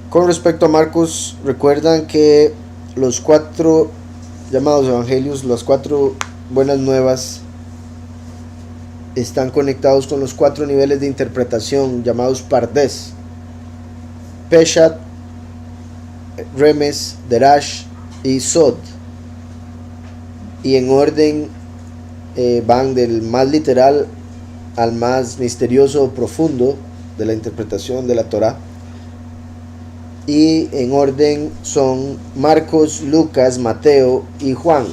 Con respecto a Marcos, recuerdan que los 4 llamados evangelios, las 4 buenas nuevas, están conectados con los 4 niveles de interpretación llamados Pardes: Peshat, Remes, Derash y Sod. Y en orden van del más literal al más misterioso o profundo de la interpretación de la Torá. Y en orden son Marcos, Lucas, Mateo y Juan.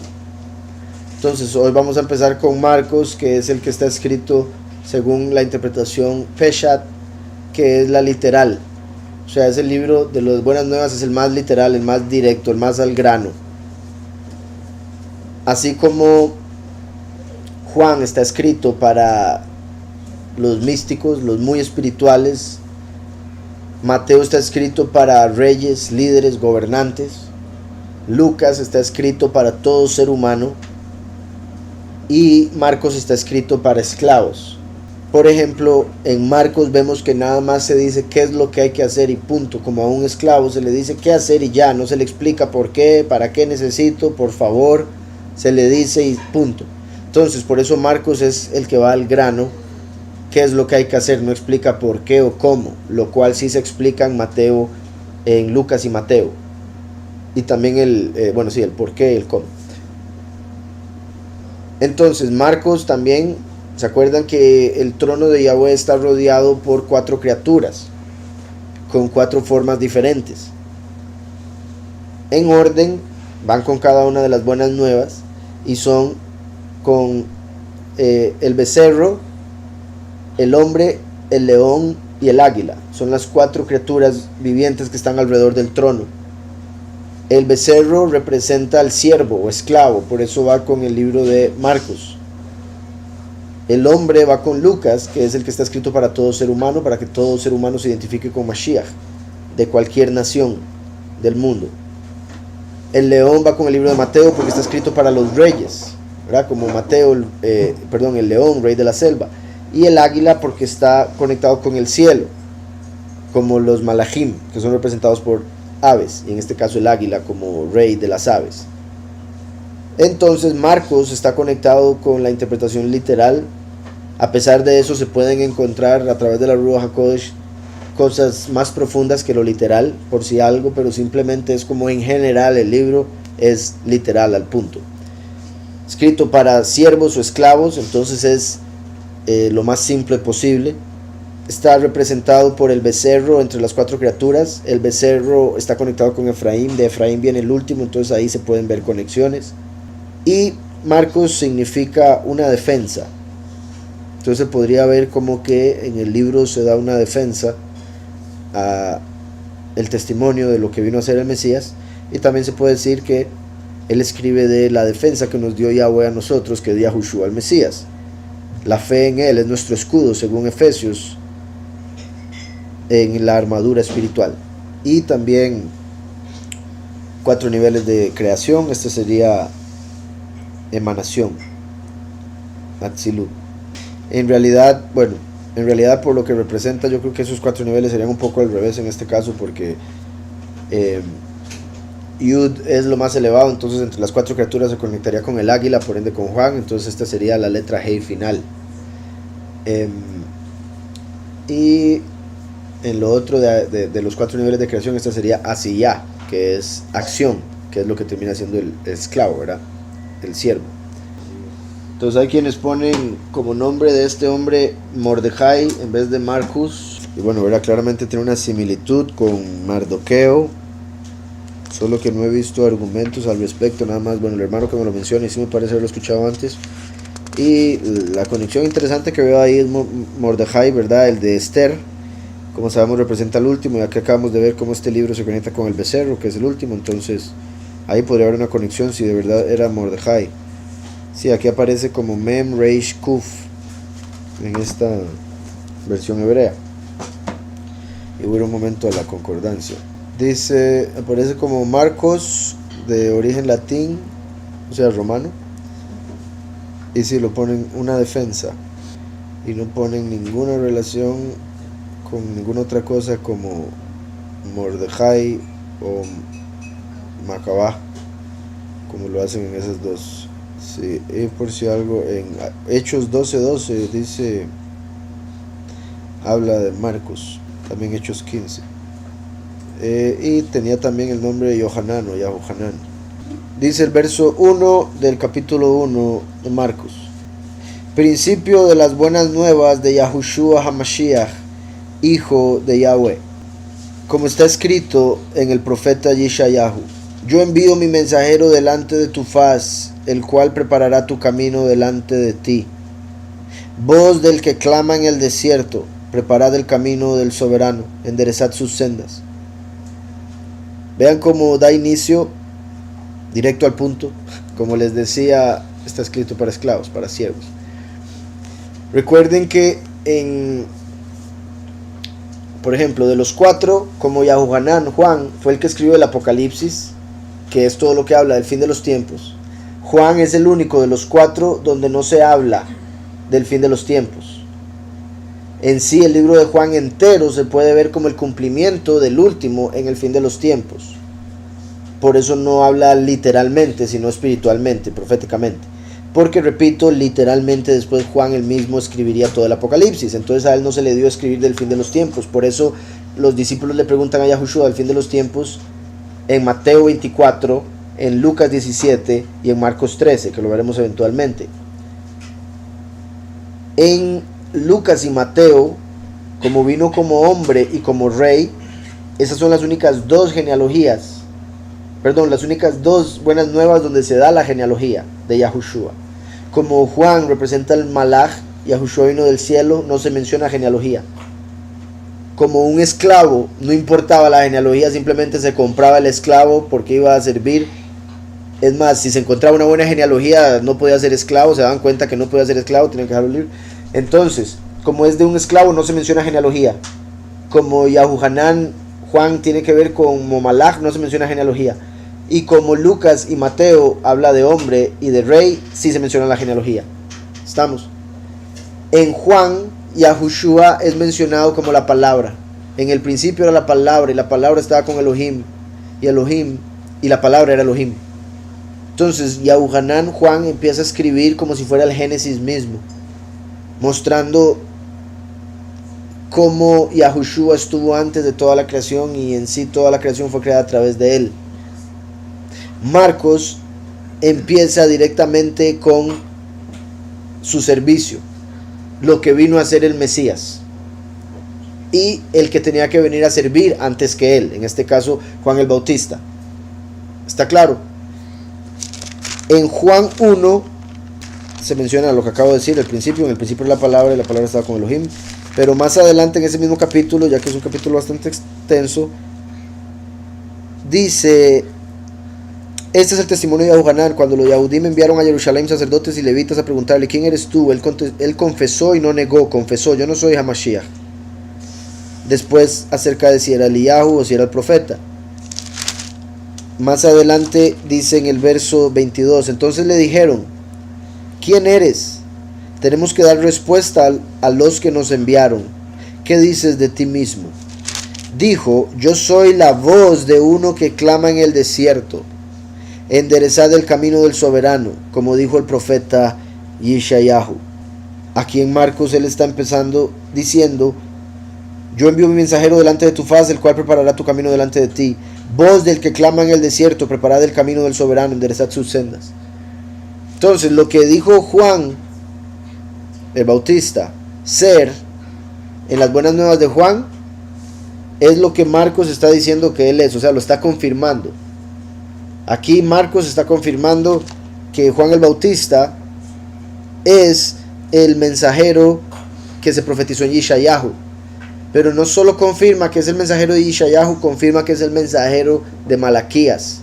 Entonces hoy vamos a empezar con Marcos, que es el que está escrito según la interpretación Peshat, que es la literal. O sea, es el libro de las buenas nuevas, es el más literal, el más directo, el más al grano. Así como Juan está escrito para los místicos, los muy espirituales, Mateo está escrito para reyes, líderes, gobernantes. Lucas está escrito para todo ser humano. Y Marcos está escrito para esclavos. Por ejemplo, en Marcos vemos que nada más se dice qué es lo que hay que hacer y punto. Como a un esclavo se le dice qué hacer y ya, no se le explica por qué, para qué necesito, por favor, se le dice y punto. Entonces, por eso Marcos es el que va al grano, qué es lo que hay que hacer, no explica por qué o cómo, lo cual sí se explica en Mateo, en Lucas y Mateo. Y también el por qué y el cómo. Entonces, Marcos también, ¿se acuerdan que el trono de Yahweh está rodeado por 4 criaturas, con 4 formas diferentes? En orden, van con cada una de las buenas nuevas, y son con el becerro, el hombre, el león y el águila. Son las 4 criaturas vivientes que están alrededor del trono. El becerro representa al siervo o esclavo, por eso va con el libro de Marcos. El hombre va con Lucas, que es el que está escrito para todo ser humano, para que todo ser humano se identifique con Mashiach, de cualquier nación del mundo. El león va con el libro de Mateo, porque está escrito para los reyes, ¿verdad? Como Mateo, el león, rey de la selva. Y el águila porque está conectado con el cielo, como los malachim, que son representados por aves, y en este caso el águila como rey de las aves. Entonces Marcos está conectado con la interpretación literal. A pesar de eso, se pueden encontrar a través de la Ruach HaKodesh cosas más profundas que lo literal, por si algo, pero simplemente es como en general el libro es literal al punto. Escrito para siervos o esclavos, entonces es lo más simple posible. Está representado por el becerro entre las 4 criaturas. El becerro está conectado con Efraín, de Efraín viene el último, entonces ahí se pueden ver conexiones. Y Marcos significa una defensa. Entonces podría ver como que en el libro se da una defensa a el testimonio de lo que vino a ser el Mesías. Y también se puede decir que él escribe de la defensa que nos dio Yahweh a nosotros, que dio Yahushua al Mesías. La fe en él es nuestro escudo, según Efesios, en la armadura espiritual. Y también 4 niveles de creación. Este sería emanación, Atzilut. En realidad por lo que representa, yo creo que esos 4 niveles serían un poco al revés en este caso, porque Yud es lo más elevado, entonces entre las 4 criaturas se conectaría con el águila, por ende con Juan, entonces esta sería la letra Hei final. Y en lo otro de los 4 niveles de creación, esta sería Asiyah, que es acción, que es lo que termina siendo el esclavo, ¿verdad? El siervo. Entonces hay quienes ponen como nombre de este hombre Mordejai en vez de Marcus. Y bueno, ¿verdad? Claramente tiene una similitud con Mardoqueo, solo que no he visto argumentos al respecto, nada más, bueno, el hermano que me lo menciona y sí me parece haberlo escuchado antes. Y la conexión interesante que veo ahí es Mordejai, ¿verdad? El de Esther, como sabemos representa el último, y aquí acabamos de ver cómo este libro se conecta con el becerro, que es el último, entonces ahí podría haber una conexión si de verdad era Mordejai. Sí, aquí aparece como Mem Reish Kuf en esta versión hebrea. Y voy a un momento a la concordancia. Dice, aparece como Marcos, de origen latín, o sea romano. Y si lo ponen una defensa y no ponen ninguna relación con ninguna otra cosa como Mordejai o Macabá, como lo hacen en esas dos. Sí, y por si algo, en Hechos 12:12 dice, habla de Marcos, también Hechos 15. Y tenía también el nombre de Yohanan o Yahohanan. Dice el verso 1 del capítulo 1 de Marcos: principio de las buenas nuevas de Yahushua HaMashiach, hijo de Yahweh, como está escrito en el profeta Yeshayahu: yo envío mi mensajero delante de tu faz, el cual preparará tu camino delante de ti. Voz del que clama en el desierto, preparad el camino del soberano, enderezad sus sendas. Vean cómo da inicio directo al punto. Como les decía, está escrito para esclavos, para siervos. Recuerden que por ejemplo, de los cuatro, como Yahohanan, Juan, fue el que escribió el Apocalipsis, que es todo lo que habla del fin de los tiempos. Juan es el único de los cuatro donde no se habla del fin de los tiempos. En sí, el libro de Juan entero se puede ver como el cumplimiento del último en el fin de los tiempos. Por eso no habla literalmente, sino espiritualmente, proféticamente. Porque, repito, literalmente después Juan él mismo escribiría todo el Apocalipsis. Entonces a él no se le dio a escribir del fin de los tiempos. Por eso los discípulos le preguntan a Yahushua del fin de los tiempos en Mateo 24, en Lucas 17 y en Marcos 13, que lo veremos eventualmente. En Lucas y Mateo, como vino como hombre y como rey, esas son las únicas dos genealogías, las únicas dos buenas nuevas donde se da la genealogía de Yahushua. Como Juan representa el Malach, Yahushua vino del cielo, no se menciona genealogía. Como un esclavo, no importaba la genealogía, simplemente se compraba el esclavo porque iba a servir. Es más, si se encontraba una buena genealogía, no podía ser esclavo, se daban cuenta que no podía ser esclavo, tenían que dejarlo libre. Entonces, como es de un esclavo, no se menciona genealogía. Como Yahohanan, Juan tiene que ver con Malach, no se menciona genealogía. Y como Lucas y Mateo habla de hombre y de rey, sí se menciona la genealogía. ¿Estamos? En Juan, Yahushua es mencionado como la palabra. En el principio era la palabra, y la palabra estaba con Elohim, y la palabra era Elohim. Entonces, Yahohanan, Juan, empieza a escribir como si fuera el Génesis mismo, mostrando cómo Yahushua estuvo antes de toda la creación, y en sí toda la creación fue creada a través de él. Marcos empieza directamente con su servicio, lo que vino a ser el Mesías y el que tenía que venir a servir antes que él, en este caso Juan el Bautista. ¿Está claro? En Juan 1 se menciona lo que acabo de decir, el principio. En el principio era la palabra, y la palabra estaba con Elohim. Pero más adelante en ese mismo capítulo, ya que es un capítulo bastante extenso, dice: este es el testimonio de Yahohanan. Cuando los Yahudim enviaron a Jerusalén sacerdotes y levitas a preguntarle: ¿quién eres tú? Él confesó y no negó, confesó: yo no soy Hamashiach. Después, acerca de si era Eliyahu o si era el profeta. Más adelante dice en el verso 22: entonces le dijeron: ¿quién eres? Tenemos que dar respuesta a los que nos enviaron. ¿Qué dices de ti mismo? Dijo: yo soy la voz de uno que clama en el desierto, enderezad el camino del soberano, como dijo el profeta Yeshayahu. Aquí en Marcos él está empezando diciendo: yo envío mi mensajero delante de tu faz, el cual preparará tu camino delante de ti. Voz del que clama en el desierto, preparad el camino del soberano, enderezad sus sendas. Entonces, lo que dijo Juan el Bautista ser en las buenas nuevas de Juan es lo que Marcos está diciendo que él es, o sea, lo está confirmando. Aquí Marcos está confirmando que Juan el Bautista es el mensajero que se profetizó en Yeshayahu. Pero no solo confirma que es el mensajero de Yeshayahu, confirma que es el mensajero de Malaquías.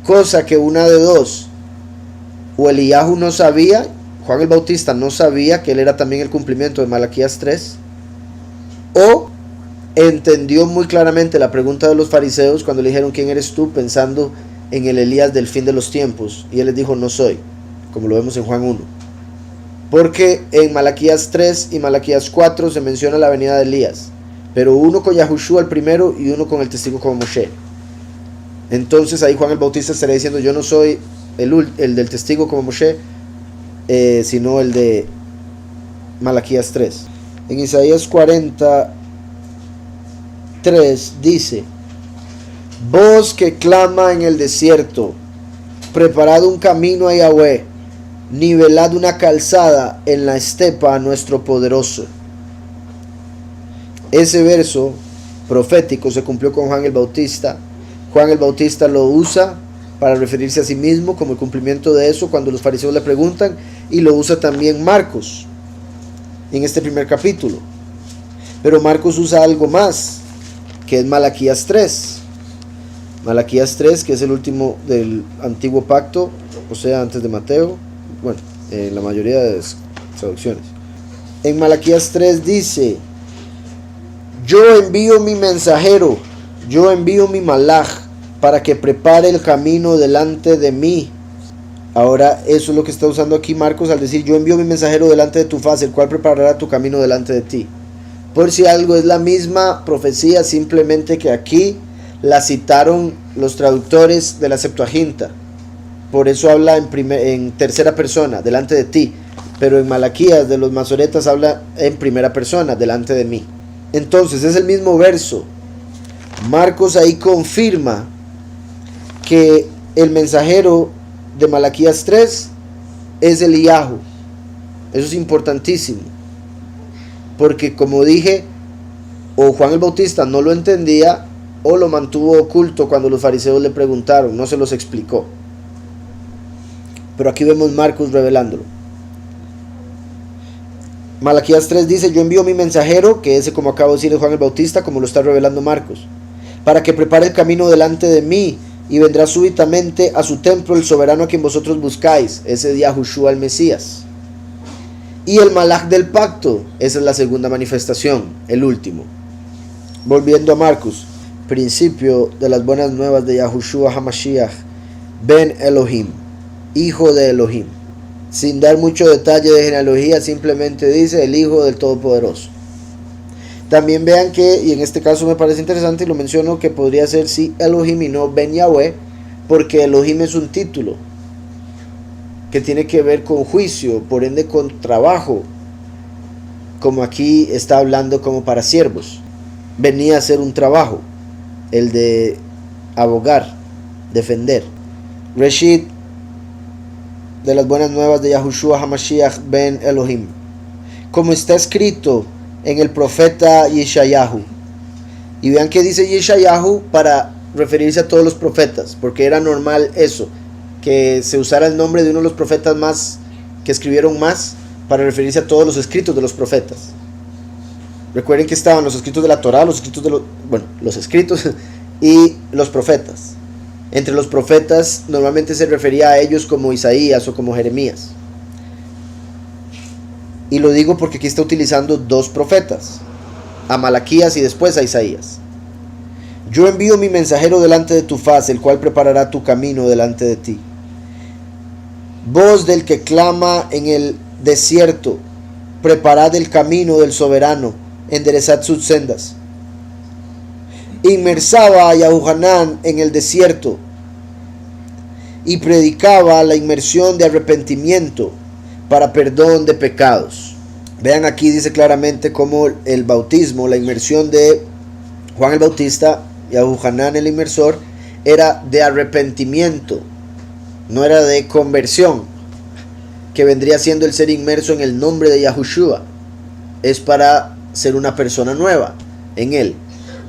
Cosa que una de dos: o Eliyahu no sabía, Juan el Bautista no sabía que él era también el cumplimiento de Malaquías 3, o entendió muy claramente la pregunta de los fariseos cuando le dijeron: ¿quién eres tú?, pensando en el Elías del fin de los tiempos, y él les dijo: no soy, como lo vemos en Juan 1. Porque en Malaquías 3 y Malaquías 4 se menciona la venida de Elías. pero uno con Yahushua el primero y uno con el testigo como Moshe. Entonces ahí Juan el Bautista estaría diciendo, yo no soy el del testigo como Moshe, sino el de Malaquías 3. En Isaías 43 dice: voz que clama en el desierto, preparad un camino a Yahweh, nivelad una calzada en la estepa a nuestro poderoso. Ese verso profético se cumplió con Juan el Bautista. Juan el Bautista lo usa para referirse a sí mismo como el cumplimiento de eso cuando los fariseos le preguntan, y lo usa también Marcos en este primer capítulo. Pero Marcos usa algo más, que es Malaquías 3. Malaquías 3, que es el último del antiguo pacto, o sea, antes de Mateo, bueno, en la mayoría de las traducciones. En Malaquías 3 dice: yo envío mi mensajero, yo envío mi malaj, para que prepare el camino delante de mí. Ahora eso es lo que está usando aquí Marcos al decir: yo envío mi mensajero delante de tu faz, el cual preparará tu camino delante de ti. Por si algo, es la misma profecía, simplemente que aquí la citaron los traductores de la Septuaginta. Por eso habla en tercera persona, delante de ti. Pero en Malaquías de los masoretas habla en primera persona, delante de mí. Entonces es el mismo verso. Marcos ahí confirma que el mensajero de Malaquías 3 es Eliyahu. Eso es importantísimo, porque como dije, o Juan el Bautista no lo entendía o lo mantuvo oculto cuando los fariseos le preguntaron, no se los explicó. Pero aquí vemos Marcos revelándolo. Malaquías 3 dice: yo envío mi mensajero, que ese, como acabo de decir, es Juan el Bautista, como lo está revelando Marcos, para que prepare el camino delante de mí, y vendrá súbitamente a su templo el soberano a quien vosotros buscáis, ese día Yahushua el Mesías. Y el malaj del pacto, esa es la segunda manifestación, el último. Volviendo a Marcos, principio de las buenas nuevas de Yahushua HaMashiach ben Elohim, hijo de Elohim. Sin dar mucho detalle de genealogía, simplemente dice el hijo del Todopoderoso. También vean que, y en este caso me parece interesante y lo menciono, que podría ser sí Elohim y no Ben Yahweh, porque Elohim es un título que tiene que ver con juicio, por ende con trabajo, como aquí está hablando como para siervos. Venía a ser un trabajo, el de abogar, defender. Reshit de las buenas nuevas de Yahushua HaMashiach ben Elohim, como está escrito en el profeta Yeshayahu. Y vean que dice Yeshayahu para referirse a todos los profetas, porque era normal eso, que se usara el nombre de uno de los profetas más que escribieron más para referirse a todos los escritos de los profetas. Recuerden que estaban los escritos de la Torá, los escritos de los escritos y los profetas. Entre los profetas normalmente se refería a ellos como Isaías o como Jeremías. Y lo digo porque aquí está utilizando dos profetas, a Malaquías y después a Isaías. Yo envío mi mensajero delante de tu faz, el cual preparará tu camino delante de ti. Voz del que clama en el desierto, preparad el camino del soberano, enderezad sus sendas. Inmersaba a Yahuhanán en el desierto y predicaba la inmersión de arrepentimiento para perdón de pecados. Vean, aquí dice claramente cómo el bautismo, la inmersión de Juan el Bautista, Yahuhanán el inmersor, era de arrepentimiento, no era de conversión, que vendría siendo el ser inmerso en el nombre de Yahushua. Es para ser una persona nueva en él.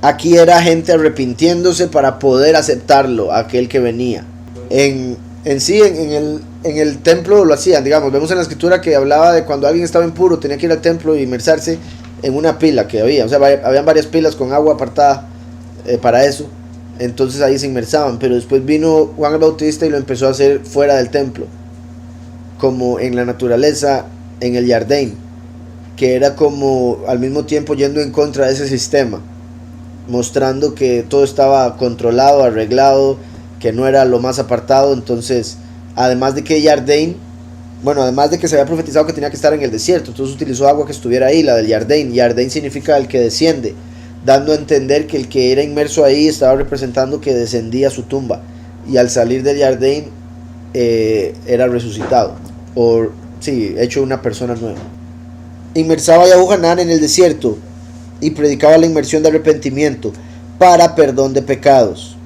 Aquí era gente arrepintiéndose para poder aceptarlo, aquel que venía. En el templo lo hacían, digamos, vemos en la escritura que hablaba de cuando alguien estaba impuro, tenía que ir al templo y inmersarse en una pila que había, o sea, habían varias pilas con agua apartada para eso. Entonces ahí se inmersaban, pero después vino Juan el Bautista y lo empezó a hacer fuera del templo, como en la naturaleza, en el Jardín, que era como al mismo tiempo yendo en contra de ese sistema, mostrando que todo estaba controlado, arreglado, que no era lo más apartado. Entonces, además de que Jardín, además de que se había profetizado que tenía que estar en el desierto, entonces utilizó agua que estuviera ahí, la del Jardín. Jardín significa el que desciende, dando a entender que el que era inmerso ahí estaba representando que descendía a su tumba y al salir del Jardín era resucitado, o sí, hecho una persona nueva. Inmersaba a Yahuhanán en el desierto y predicaba la inmersión de arrepentimiento para perdón de pecados.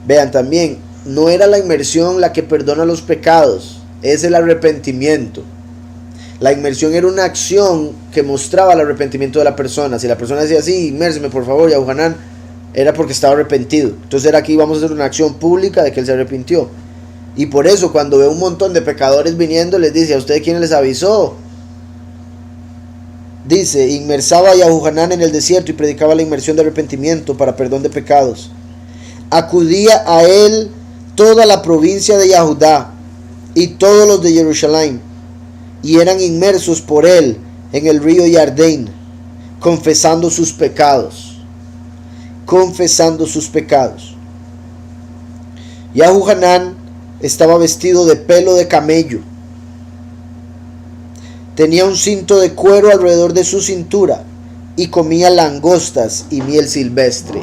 Vean también, no era la inmersión la que perdona los pecados, es el arrepentimiento. La inmersión era una acción que mostraba el arrepentimiento de la persona. Si la persona decía así, inmérseme por favor, Yahuhanán, era porque estaba arrepentido. Entonces era aquí vamos a hacer una acción pública de que él se arrepintió. Y por eso cuando ve un montón de pecadores viniendo, les dice, ¿a ustedes quién les avisó? Dice, inmersaba a Yahuhanán en el desierto y predicaba la inmersión de arrepentimiento para perdón de pecados. Acudía a él toda la provincia de Yahudá y todos los de Jerusalén, y eran inmersos por él en el río Jardín, confesando sus pecados. Confesando sus pecados. Yahuhanán estaba vestido de pelo de camello. Tenía un cinto de cuero alrededor de su cintura y comía langostas y miel silvestre.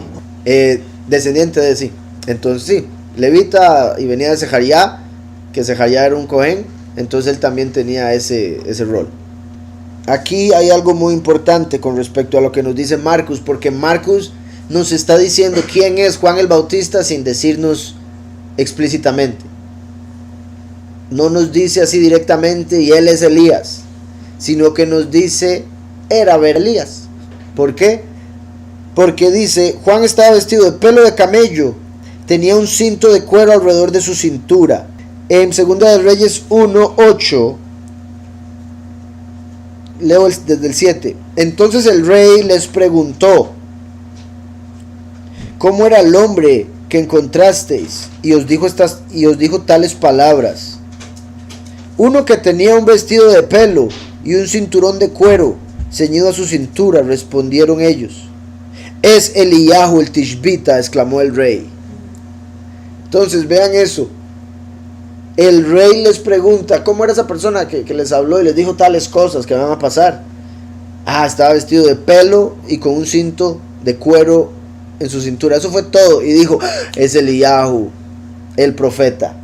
Descendiente de sí. Entonces sí, levita y venía de Sejaría, que Sejaría era un cohen, entonces él también tenía ese rol. Aquí hay algo muy importante con respecto a lo que nos dice Marcos, porque Marcos nos está diciendo quién es Juan el Bautista sin decirnos explícitamente. No nos dice así directamente y él es Elías, sino que nos dice era Elías. ¿Por qué? Porque dice, Juan estaba vestido de pelo de camello, tenía un cinto de cuero alrededor de su cintura. En 2 de Reyes 1:8, leo desde el 7. Entonces el rey les preguntó, ¿cómo era el hombre que encontrasteis? Y os dijo tales palabras. Uno que tenía un vestido de pelo y un cinturón de cuero ceñido a su cintura, respondieron ellos. Es Eliyahu el Tishbita, exclamó el rey. Entonces vean eso. El rey les pregunta, ¿cómo era esa persona que les habló y les dijo tales cosas que van a pasar? Estaba vestido de pelo y con un cinto de cuero en su cintura. Eso fue todo. Y dijo, es Eliyahu, el profeta.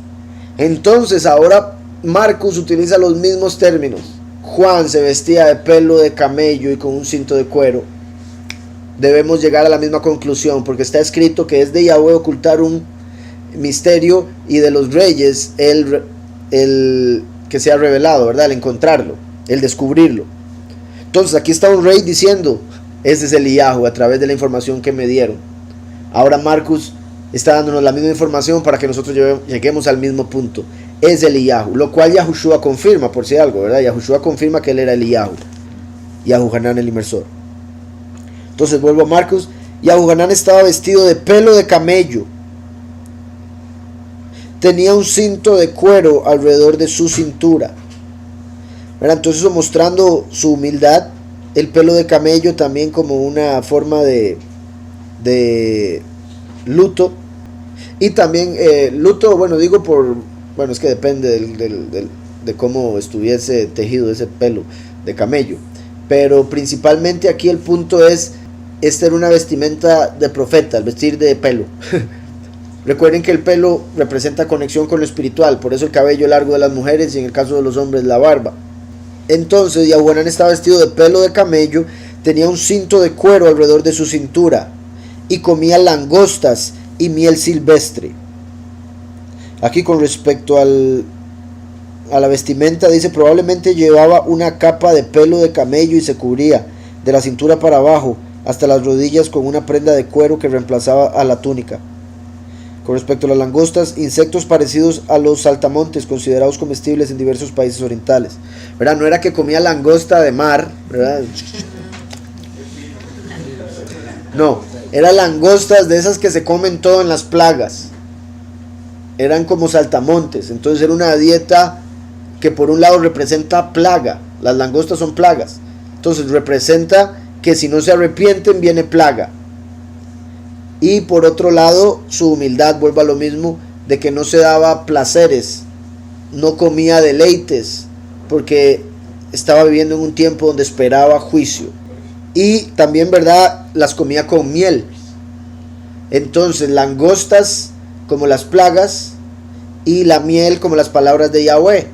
Entonces ahora Marcos utiliza los mismos términos. Juan se vestía de pelo de camello y con un cinto de cuero. Debemos llegar a la misma conclusión, porque está escrito que es de Yahweh ocultar un misterio y de los reyes el que se ha revelado, ¿verdad? El encontrarlo, el descubrirlo. Entonces aquí está un rey diciendo, ese es Eliyahu a través de la información que me dieron. Ahora Marcos está dándonos la misma información para que nosotros lleguemos al mismo punto. Es Eliyahu, lo cual Yahushua confirma, por si algo, ¿verdad? Yahushua confirma que él era Eliyahu, Yahuhanán el inmersor. Entonces vuelvo a Marcos. Yahuhanán estaba vestido de pelo de camello, tenía un cinto de cuero alrededor de su cintura, ¿verdad? Entonces eso mostrando su humildad. El pelo de camello también como una forma de luto. Y también luto, bueno, digo es que depende de cómo estuviese tejido ese pelo de camello. Pero principalmente aquí el punto es, esta era una vestimenta de profeta, el vestir de pelo. Recuerden que el pelo representa conexión con lo espiritual, por eso el cabello largo de las mujeres y en el caso de los hombres la barba. Entonces Yahuhanán estaba vestido de pelo de camello, tenía un cinto de cuero alrededor de su cintura y comía langostas y miel silvestre. Aquí con respecto a la vestimenta dice, probablemente llevaba una capa de pelo de camello y se cubría de la cintura para abajo hasta las rodillas con una prenda de cuero que reemplazaba a la túnica. Con respecto a las langostas, insectos parecidos a los saltamontes, considerados comestibles en diversos países orientales. ¿Verdad? No era que comía langosta de mar, ¿verdad? No, eran langostas de esas que se comen todo en las plagas. Eran como saltamontes. Entonces era una dieta que por un lado representa plaga. Las langostas son plagas. Entonces representa que si no se arrepienten viene plaga. Y por otro lado, su humildad, vuelve a lo mismo, de que no se daba placeres, no comía deleites, porque estaba viviendo en un tiempo donde esperaba juicio. Y también, ¿verdad?, las comía con miel. Entonces, langostas como las plagas y la miel como las palabras de Yahweh.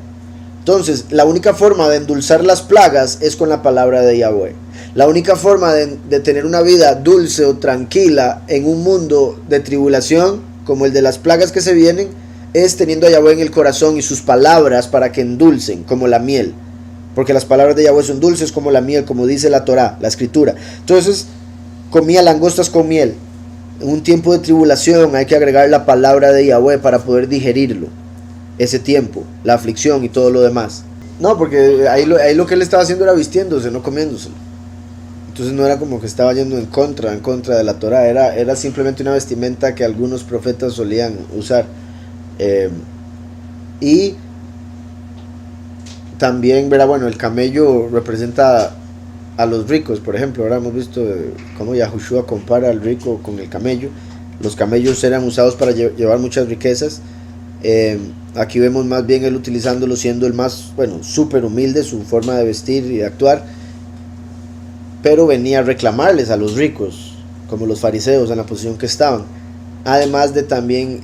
Entonces, la única forma de endulzar las plagas es con la palabra de Yahweh. La única forma de tener una vida dulce o tranquila en un mundo de tribulación, como el de las plagas que se vienen, es teniendo a Yahweh en el corazón y sus palabras para que endulcen, como la miel. Porque las palabras de Yahweh son dulces como la miel, como dice la Torá, la escritura. Entonces, comía langostas con miel. En un tiempo de tribulación hay que agregar la palabra de Yahweh para poder digerirlo. Ese tiempo, la aflicción y todo lo demás. No, porque ahí lo que él estaba haciendo era vistiéndose, no comiéndoselo. Entonces no era como que estaba yendo en contra de la Torá, era simplemente una vestimenta que algunos profetas solían usar. Y también, verá, bueno, el camello representa a los ricos, por ejemplo. Ahora hemos visto cómo Yahushua compara al rico con el camello. Los camellos eran usados para llevar muchas riquezas. Aquí vemos más bien él utilizándolo siendo el más, bueno, súper humilde, su forma de vestir y de actuar, pero venía a reclamarles a los ricos, como los fariseos en la posición que estaban. Además de también,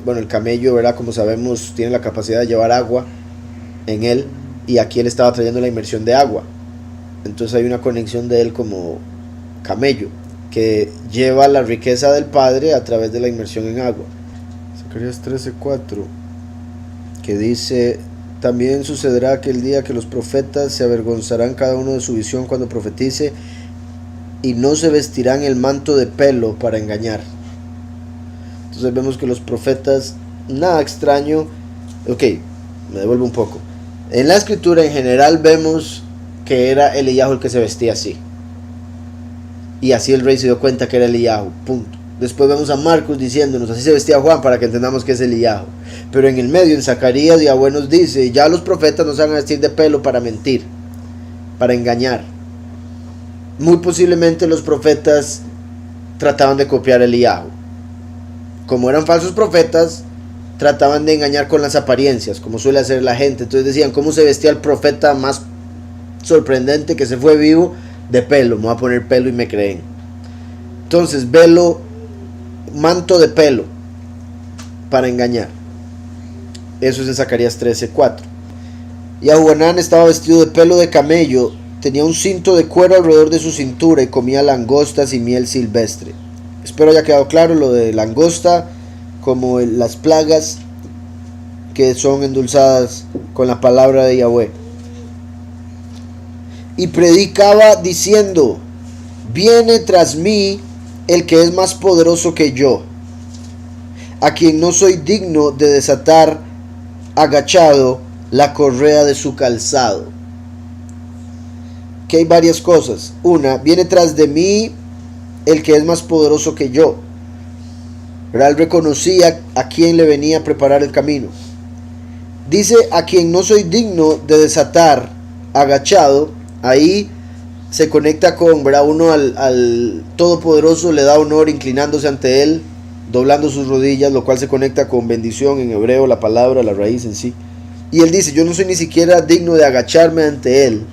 bueno, el camello, ¿verdad?, como sabemos, tiene la capacidad de llevar agua en él, y aquí él estaba trayendo la inmersión de agua. Entonces hay una conexión de él como camello, que lleva la riqueza del Padre a través de la inmersión en agua. Zacarías 13:4, que dice: también sucederá aquel día que los profetas se avergonzarán cada uno de su visión cuando profetice, y no se vestirán el manto de pelo para engañar. Entonces vemos que los profetas, nada extraño. Ok, me devuelvo un poco. En la escritura en general vemos que era Eliyahu el que se vestía así, y así el rey se dio cuenta que era Eliyahu, punto. Después vemos a Marcos diciéndonos: así se vestía Juan, para que entendamos que es Eliyahu. Pero en el medio, en Zacarías, Yahweh nos dice: ya los profetas no se van a vestir de pelo para mentir, para engañar. Muy posiblemente los profetas trataban de copiar a Eliyahu. Como eran falsos profetas, trataban de engañar con las apariencias, como suele hacer la gente. Entonces decían: ¿cómo se vestía el profeta más sorprendente que se fue vivo? De pelo, me voy a poner pelo y me creen. Entonces, velo, manto de pelo, para engañar. Eso es en Zacarías 13:4. Yahuanán estaba vestido de pelo de camello, tenía un cinto de cuero alrededor de su cintura y comía langostas y miel silvestre. Espero haya quedado claro lo de langosta, como las plagas que son endulzadas con la palabra de Yahweh. Y predicaba diciendo: viene tras mí el que es más poderoso que yo, a quien no soy digno de desatar agachado la correa de su calzado. Que hay varias cosas. Una, viene tras de mí el que es más poderoso que yo. Pero él reconocía a quien le venía a preparar el camino. Dice: a quien no soy digno de desatar agachado. Ahí se conecta con, ¿verdad?, uno al Todopoderoso le da honor inclinándose ante él, doblando sus rodillas, lo cual se conecta con bendición en hebreo, la palabra, la raíz en sí. Y él dice: yo no soy ni siquiera digno de agacharme ante él.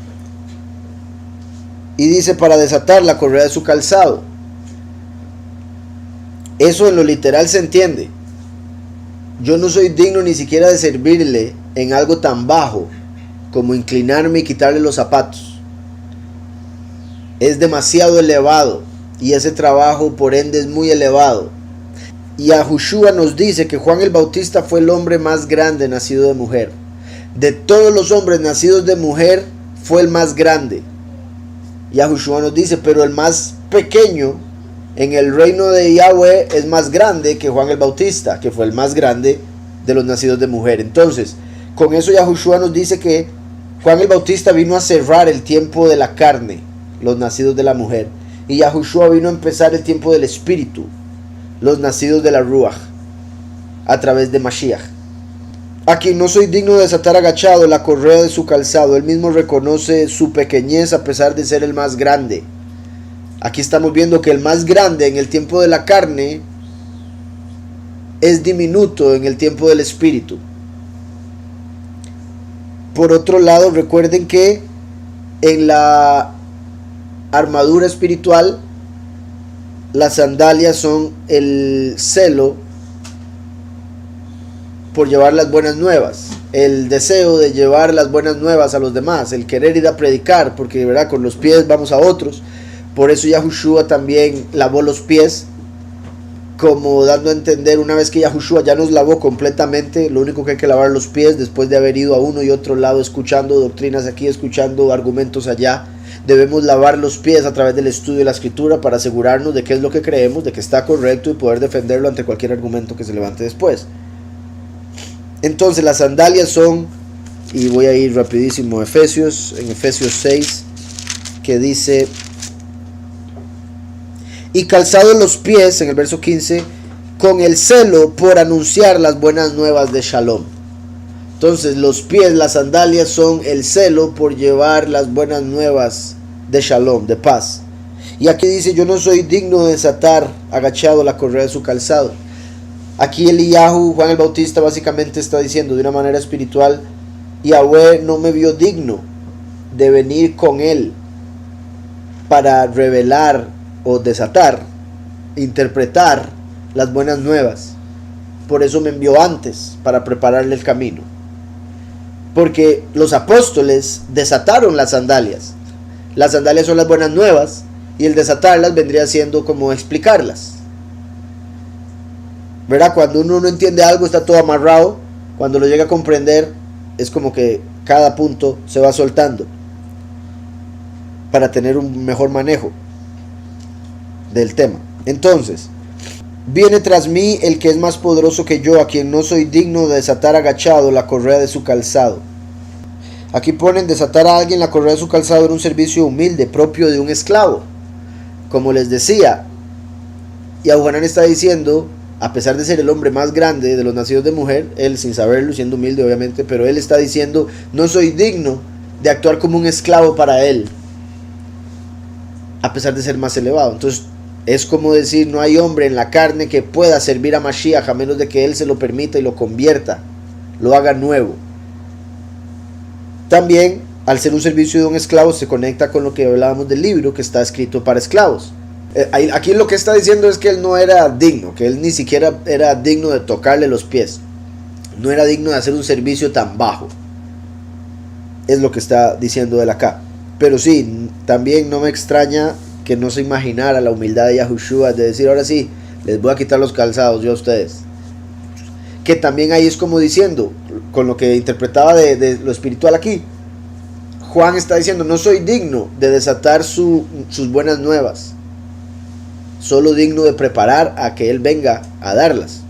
Y dice: para desatar la correa de su calzado. Eso en lo literal se entiende. Yo no soy digno ni siquiera de servirle en algo tan bajo como inclinarme y quitarle los zapatos. Es demasiado elevado, y ese trabajo por ende es muy elevado. Y Yahushua nos dice que Juan el Bautista fue el hombre más grande nacido de mujer. De todos los hombres nacidos de mujer fue el más grande. Yahushua nos dice: pero el más pequeño en el reino de Yahweh es más grande que Juan el Bautista, que fue el más grande de los nacidos de mujer. Entonces, con eso Yahushua nos dice que Juan el Bautista vino a cerrar el tiempo de la carne, los nacidos de la mujer, y Yahushua vino a empezar el tiempo del espíritu, los nacidos de la Ruach, a través de Mashiach. A quien no soy digno de desatar agachado la correa de su calzado. Él mismo reconoce su pequeñez a pesar de ser el más grande. Aquí estamos viendo que el más grande en el tiempo de la carne es diminuto en el tiempo del espíritu. Por otro lado, recuerden que en la armadura espiritual, las sandalias son el celo por llevar las buenas nuevas, el deseo de llevar las buenas nuevas a los demás, el querer ir a predicar, porque ¿verdad? Con los pies vamos a otros. Por eso Yahushua también lavó los pies, como dando a entender, una vez que Yahushua ya nos lavó completamente, lo único que hay que lavar los pies, después de haber ido a uno y otro lado escuchando doctrinas aquí, escuchando argumentos allá, debemos lavar los pies a través del estudio de la escritura para asegurarnos de qué es lo que creemos, de que está correcto y poder defenderlo ante cualquier argumento que se levante después. Entonces las sandalias son, y voy a ir rapidísimo a Efesios, en Efesios 6, que dice: y calzados los pies, en el verso 15, con el celo por anunciar las buenas nuevas de Shalom. Entonces los pies, las sandalias, son el celo por llevar las buenas nuevas de Shalom, de paz. Y aquí dice: yo no soy digno de desatar agachado la correa de su calzado. Aquí Eliyahu, Juan el Bautista, básicamente está diciendo de una manera espiritual: Yahweh no me vio digno de venir con él para revelar o desatar, interpretar las buenas nuevas. Por eso me envió antes, para prepararle el camino. Porque los apóstoles desataron las sandalias. Las sandalias son las buenas nuevas, y el desatarlas vendría siendo como explicarlas. ¿Verdad? Cuando uno no entiende algo, está todo amarrado. Cuando lo llega a comprender, es como que cada punto se va soltando para tener un mejor manejo del tema. Entonces, viene tras mí el que es más poderoso que yo, a quien no soy digno de desatar agachado la correa de su calzado. Aquí ponen: desatar a alguien la correa de su calzado en un servicio humilde, propio de un esclavo. Como les decía, Yahuanán está diciendo, a pesar de ser el hombre más grande de los nacidos de mujer, él sin saberlo, siendo humilde obviamente, pero él está diciendo: no soy digno de actuar como un esclavo para él, a pesar de ser más elevado. Entonces es como decir: no hay hombre en la carne que pueda servir a Mashiach a menos de que él se lo permita y lo convierta, lo haga nuevo. También, al ser un servicio de un esclavo, se conecta con lo que hablábamos del libro, que está escrito para esclavos. Aquí lo que está diciendo es que él no era digno, que él ni siquiera era digno de tocarle los pies, no era digno de hacer un servicio tan bajo. Es lo que está diciendo él acá. Pero sí, también no me extraña que no se imaginara la humildad de Yahushua de decir: ahora sí, les voy a quitar los calzados yo a ustedes. Que también ahí es como diciendo, con lo que interpretaba de lo espiritual aquí, Juan está diciendo: no soy digno de desatar sus buenas nuevas, solo digno de preparar a que él venga a darlas.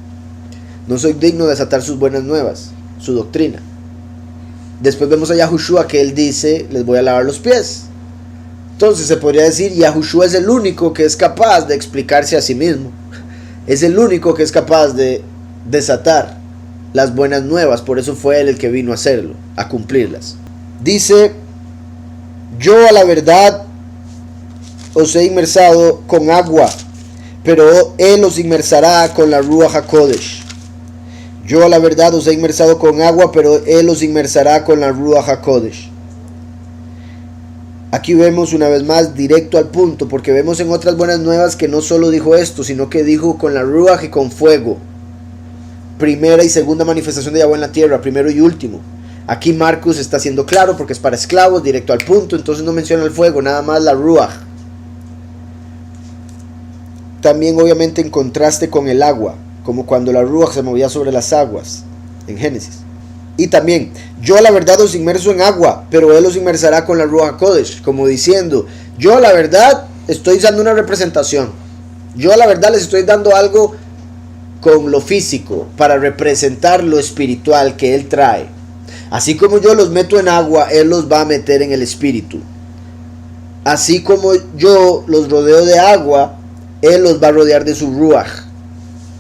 No soy digno de desatar sus buenas nuevas, su doctrina. Después vemos a Yahushua que él dice: les voy a lavar los pies. Entonces se podría decir: Yahushua es el único que es capaz de explicarse a sí mismo. Es el único que es capaz de desatar las buenas nuevas. Por eso fue él el que vino a hacerlo, a cumplirlas. Dice: yo a la verdad os he inmersado con agua, pero él os inmersará con la Ruach HaKodesh. Yo a la verdad os he inmersado con agua, pero él os inmersará con la Ruach HaKodesh. Aquí vemos una vez más directo al punto, porque vemos en otras buenas nuevas que no solo dijo esto, sino que dijo con la Ruach y con fuego. Primera y segunda manifestación de Yahweh en la tierra, primero y último. Aquí Marcos está siendo claro porque es para esclavos, directo al punto, entonces no menciona el fuego, nada más la Ruach. También obviamente en contraste con el agua, como cuando la Ruach se movía sobre las aguas en Génesis. Y también: yo a la verdad os inmerso en agua, pero él os inmersará con la Ruach HaKodesh, como diciendo: yo a la verdad estoy dando una representación, yo a la verdad les estoy dando algo con lo físico para representar lo espiritual que él trae. Así como yo los meto en agua, él los va a meter en el espíritu. Así como yo los rodeo de agua, él los va a rodear de su Ruach.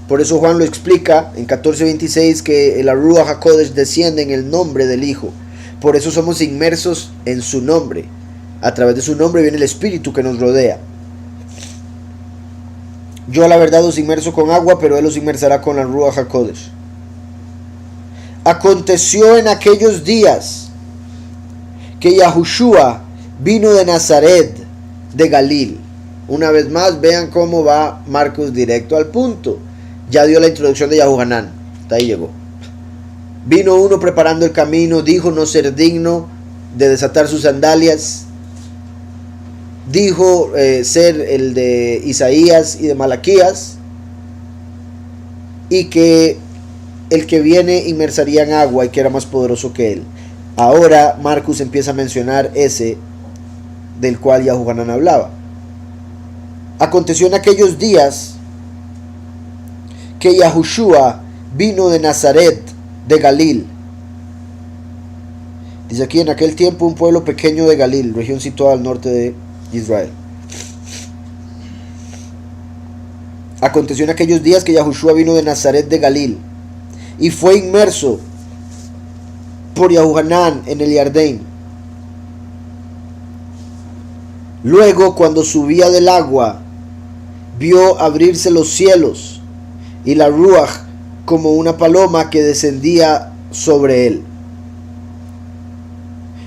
Por eso Juan lo explica en 14:26 que la Ruach HaKodesh desciende en el nombre del Hijo. Por eso somos inmersos en su nombre. A través de su nombre viene el Espíritu que nos rodea. Yo a la verdad os inmerso con agua, pero él os inmersará con la Ruach HaKodesh. Aconteció en aquellos días que Yahushua vino de Nazaret, de Galil. Una vez más, vean cómo va Marcos directo al punto. Ya dio la introducción de Yahuanán. Hasta ahí llegó. Vino uno preparando el camino, dijo no ser digno de desatar sus sandalias. Dijo ser el de Isaías y de Malaquías. Y que el que viene inmersaría en agua y que era más poderoso que él. Ahora Marcos empieza a mencionar ese del cual Yahuanán hablaba. Aconteció en aquellos días que Yahushua vino de Nazaret de Galil. Dice aquí, en aquel tiempo un pueblo pequeño de Galil, región situada al norte de Israel. Aconteció en aquellos días que Yahushua vino de Nazaret de Galil y fue inmerso por Yahuanán en el Jardín. Luego, cuando subía del agua, vio abrirse los cielos y la ruach como una paloma que descendía sobre él.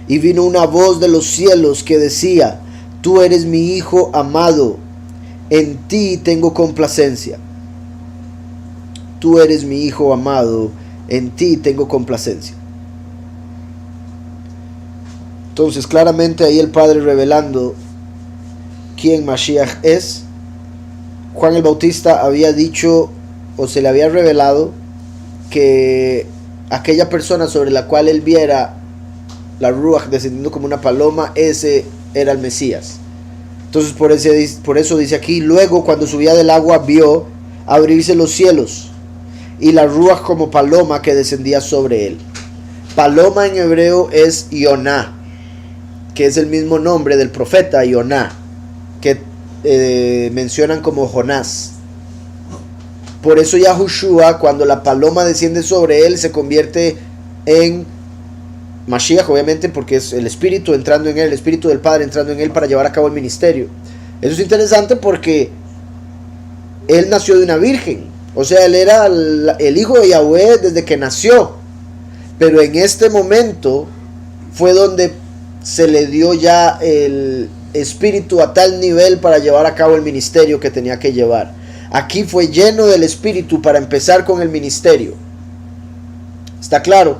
Y vino una voz de los cielos que decía: tú eres mi hijo amado, en ti tengo complacencia. Tú eres mi hijo amado, en ti tengo complacencia. Entonces claramente ahí el Padre revelando quién Mashiach es. Juan el Bautista había dicho, o se le había revelado, que aquella persona sobre la cual él viera la ruach descendiendo como una paloma, ese era el Mesías. Entonces por eso dice aquí: luego cuando subía del agua vio abrirse los cielos y la ruach como paloma que descendía sobre él. Paloma en hebreo es Yoná, que es el mismo nombre del profeta Yoná, que mencionan como Jonás. Por eso Yahushua, cuando la paloma desciende sobre él, se convierte en Mashiach, obviamente, porque es el Espíritu entrando en él, el Espíritu del Padre entrando en él para llevar a cabo el ministerio. Eso es interesante porque él nació de una virgen, o sea, él era el hijo de Yahweh desde que nació, pero en este momento fue donde se le dio ya el Espíritu a tal nivel para llevar a cabo el ministerio que tenía que llevar. Aquí fue lleno del Espíritu para empezar con el ministerio. ¿Está claro?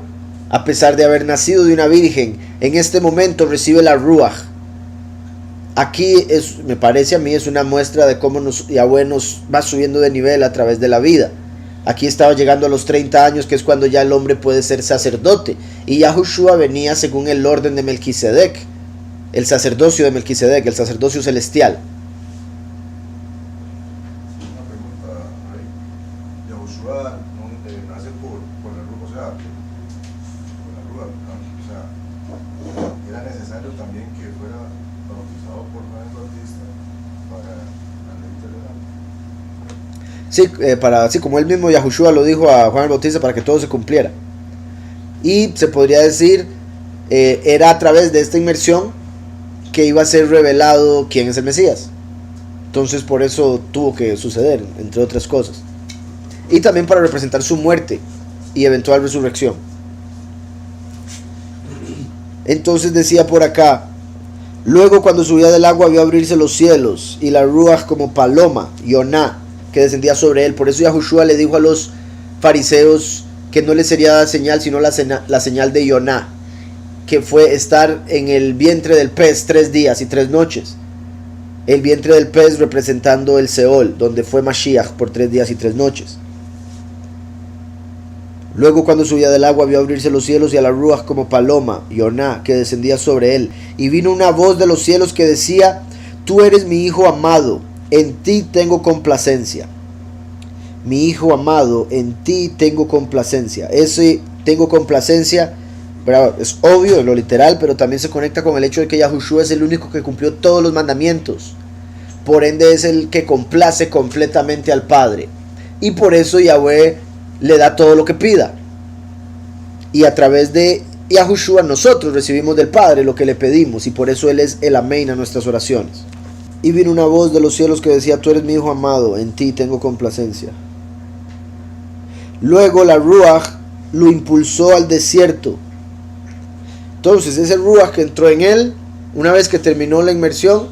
A pesar de haber nacido de una virgen, en este momento recibe la ruach. Aquí me parece a mí, es una muestra de cómo Yahweh nos va subiendo de nivel a través de la vida. Aquí estaba llegando a los 30 años, que es cuando ya el hombre puede ser sacerdote. Y Yahushua venía según el orden de Melquisedec, el sacerdocio de Melquisedec, el sacerdocio celestial. Una pregunta, Rey. Yahushua nace por la ruach, o sea, por la ruach, ¿no? O sea, era necesario también que fuera bautizado por Juan el Bautista para la ley terrenal. Sí, como él mismo Yahushua lo dijo a Juan el Bautista, para que todo se cumpliera. Y se podría decir, era a través de esta inmersión que iba a ser revelado quién es el Mesías. Entonces por eso tuvo que suceder, entre otras cosas. Y también para representar su muerte y eventual resurrección. Entonces decía por acá: luego cuando subía del agua vio abrirse los cielos y la ruach como paloma, Yoná, que descendía sobre él. Por eso Yahushua le dijo a los fariseos que no les sería dada señal sino la señal de Yoná, que fue estar en el vientre del pez 3 días y 3 noches. El vientre del pez representando el Seol, donde fue Mashiach por 3 días y 3 noches. Luego cuando subía del agua vio abrirse los cielos y a la ruach como paloma, Yoná, que descendía sobre él. Y vino una voz de los cielos que decía: tú eres mi hijo amado, en ti tengo complacencia. Mi hijo amado, en ti tengo complacencia. Ese tengo complacencia, pero es obvio en lo literal, pero también se conecta con el hecho de que Yahushua es el único que cumplió todos los mandamientos. Por ende es el que complace completamente al Padre. Y por eso Yahweh le da todo lo que pida. Y a través de Yahushua nosotros recibimos del Padre lo que le pedimos. Y por eso Él es el amén a nuestras oraciones. Y vino una voz de los cielos que decía: tú eres mi hijo amado, en ti tengo complacencia. Luego la ruach lo impulsó al desierto. Entonces ese ruach que entró en él, una vez que terminó la inmersión,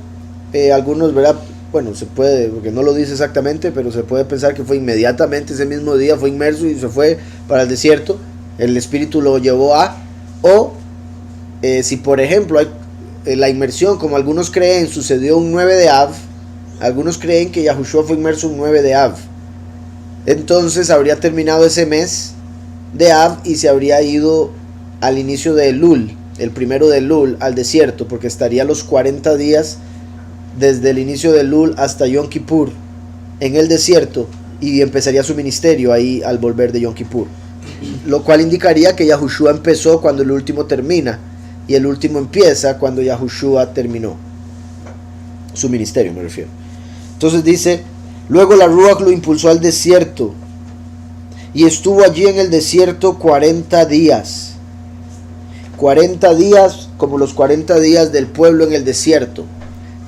algunos, ¿verdad? Bueno, se puede, porque no lo dice exactamente, pero se puede pensar que fue inmediatamente ese mismo día, fue inmerso y se fue para el desierto, el espíritu lo llevó o si por ejemplo hay la inmersión, como algunos creen, sucedió un 9 de Av, algunos creen que Yahushua fue inmerso un 9 de Av, entonces habría terminado ese mes de Av y se habría ido al inicio de Elul, el primero de Elul, al desierto, porque estaría los 40 días desde el inicio de Elul hasta Yom Kippur en el desierto y empezaría su ministerio ahí al volver de Yom Kippur, lo cual indicaría que Yahushua empezó cuando el último termina y el último empieza cuando Yahushua terminó su ministerio, me refiero. Entonces dice, luego la Ruach lo impulsó al desierto y estuvo allí en el desierto 40 días. 40 días como los 40 días del pueblo en el desierto.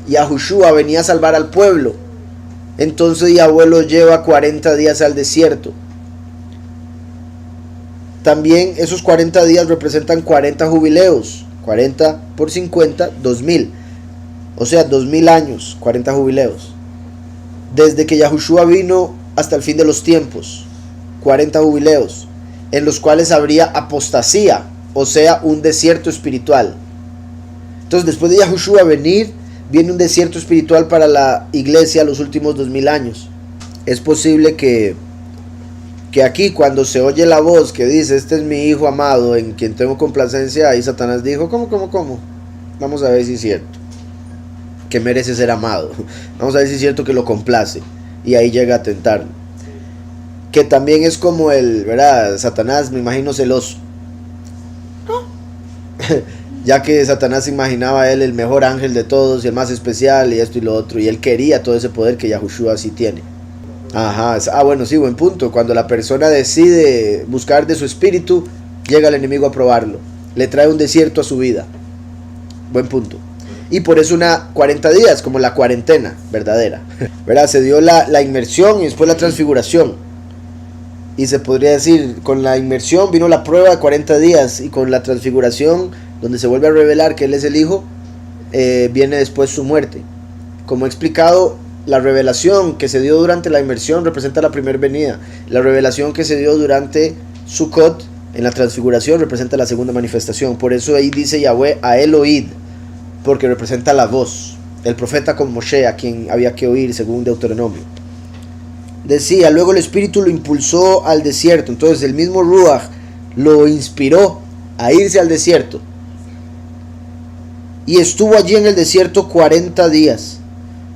Yahushua venía a salvar al pueblo. Entonces Yahweh lo lleva 40 días al desierto. También esos 40 días representan 40 jubileos. 40 por 50, 2000. O sea, 2000 años, 40 jubileos. Desde que Yahushua vino hasta el fin de los tiempos. 40 jubileos, en los cuales habría apostasía, o sea, un desierto espiritual. Entonces, después de Yahushua venir, viene un desierto espiritual para la iglesia los últimos 2000 años. Es posible que aquí, cuando se oye la voz que dice, este es mi hijo amado, en quien tengo complacencia, ahí Satanás dijo, ¿cómo? Vamos a ver si es cierto que merece ser amado. Vamos a ver si es cierto que lo complace. Y ahí llega a tentarlo. Que también es como ¿verdad? Satanás, me imagino celoso. Ya que Satanás se imaginaba a él el mejor ángel de todos y el más especial y esto y lo otro. Y él quería todo ese poder que Yahushua sí tiene. Bueno, sí, buen punto. Cuando la persona decide buscar de su espíritu, llega el enemigo a probarlo. Le trae un desierto a su vida. Buen punto. Y por eso 40 días, como la cuarentena verdadera. ¿Verdad? Se dio la inmersión y después la transfiguración. Y se podría decir, con la inmersión vino la prueba de 40 días y con la transfiguración, donde se vuelve a revelar que Él es el Hijo, viene después su muerte. Como he explicado, la revelación que se dio durante la inmersión representa la primera venida. La revelación que se dio durante Sukkot, en la transfiguración, representa la segunda manifestación. Por eso ahí dice Yahweh a él oíd, porque representa la voz. El profeta con Moshe, a quien había que oír según Deuteronomio. Decía, luego el Espíritu lo impulsó al desierto. Entonces el mismo Ruach lo inspiró a irse al desierto. Y estuvo allí en el desierto 40 días.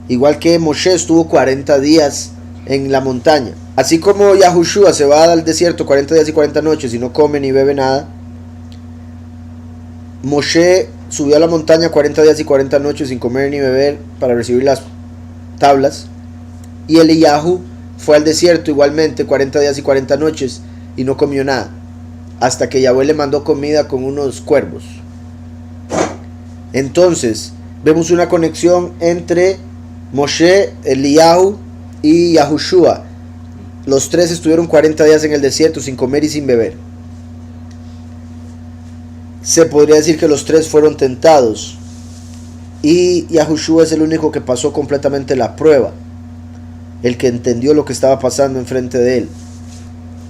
Igual que Moshe estuvo 40 días en la montaña. Así como Yahushua se va al desierto 40 días y 40 noches y no come ni bebe nada, Moshe subió a la montaña 40 días y 40 noches sin comer ni beber para recibir las tablas. Y Eliyahu fue al desierto igualmente 40 días y 40 noches y no comió nada, hasta que Yahweh le mandó comida con unos cuervos. Entonces vemos una conexión entre Moshe, Eliyahu y Yahushua. Los tres estuvieron 40 días en el desierto sin comer y sin beber. Se podría decir que los tres fueron tentados y Yahushua es el único que pasó completamente la prueba, el que entendió lo que estaba pasando enfrente de él.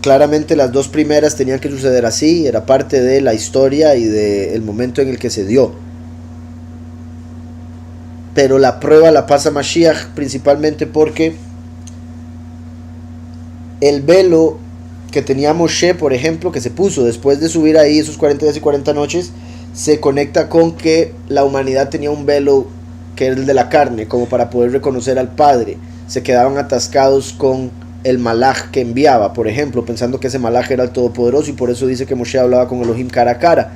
Claramente las dos primeras tenían que suceder así, era parte de la historia y del momento en el que se dio. Pero la prueba la pasa Mashiach principalmente porque el velo que tenía Moshe, por ejemplo, que se puso después de subir ahí esos 40 días y 40 noches, se conecta con que la humanidad tenía un velo que era el de la carne, como para poder reconocer al Padre. Se quedaban atascados con el malaj que enviaba, por ejemplo, pensando que ese malaj era el Todopoderoso, y por eso dice que Moshe hablaba con Elohim cara a cara.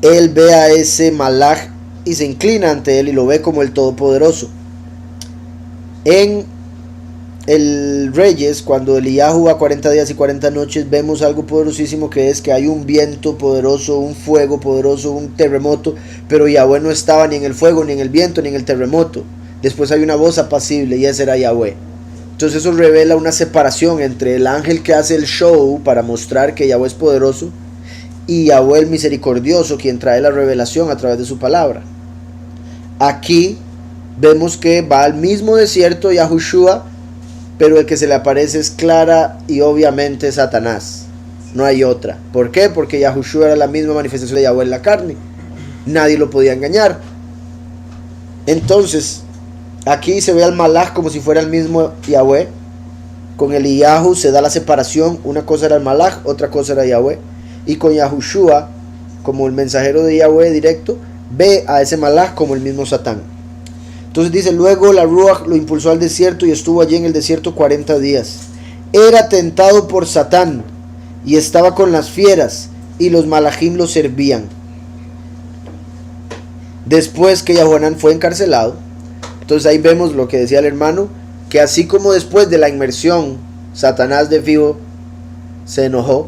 Él ve a ese malaj y se inclina ante él y lo ve como el Todopoderoso. En el Reyes, cuando Eliyahu va 40 días y 40 noches, vemos algo poderosísimo, que es que hay un viento poderoso, un fuego poderoso, un terremoto, pero Yahweh no estaba ni en el fuego, ni en el viento, ni en el terremoto. Después hay una voz apacible y ese era Yahweh. Entonces eso revela una separación entre el ángel que hace el show para mostrar que Yahweh es poderoso y Yahweh el misericordioso, quien trae la revelación a través de su palabra. aquí vemos que va al mismo desierto Yahushua, pero el que se le aparece es clara y obviamente Satanás. No hay otra. ¿Por qué? Porque Yahushua era la misma manifestación de Yahweh en la carne. Nadie lo podía engañar. Entonces, aquí se ve al Malach como si fuera el mismo Yahweh. Con el Eliyahu se da la separación. Una cosa era el Malach, otra cosa era Yahweh. Y con Yahushua, como el mensajero de Yahweh directo, ve a ese Malach como el mismo Satán. Entonces dice, luego la Ruach lo impulsó al desierto y estuvo allí en el desierto 40 días. Era tentado por Satán y estaba con las fieras y los malachim lo servían. Después que Yahoanán fue encarcelado, entonces ahí vemos lo que decía el hermano, que así como después de la inmersión, Satanás de fijo se enojó,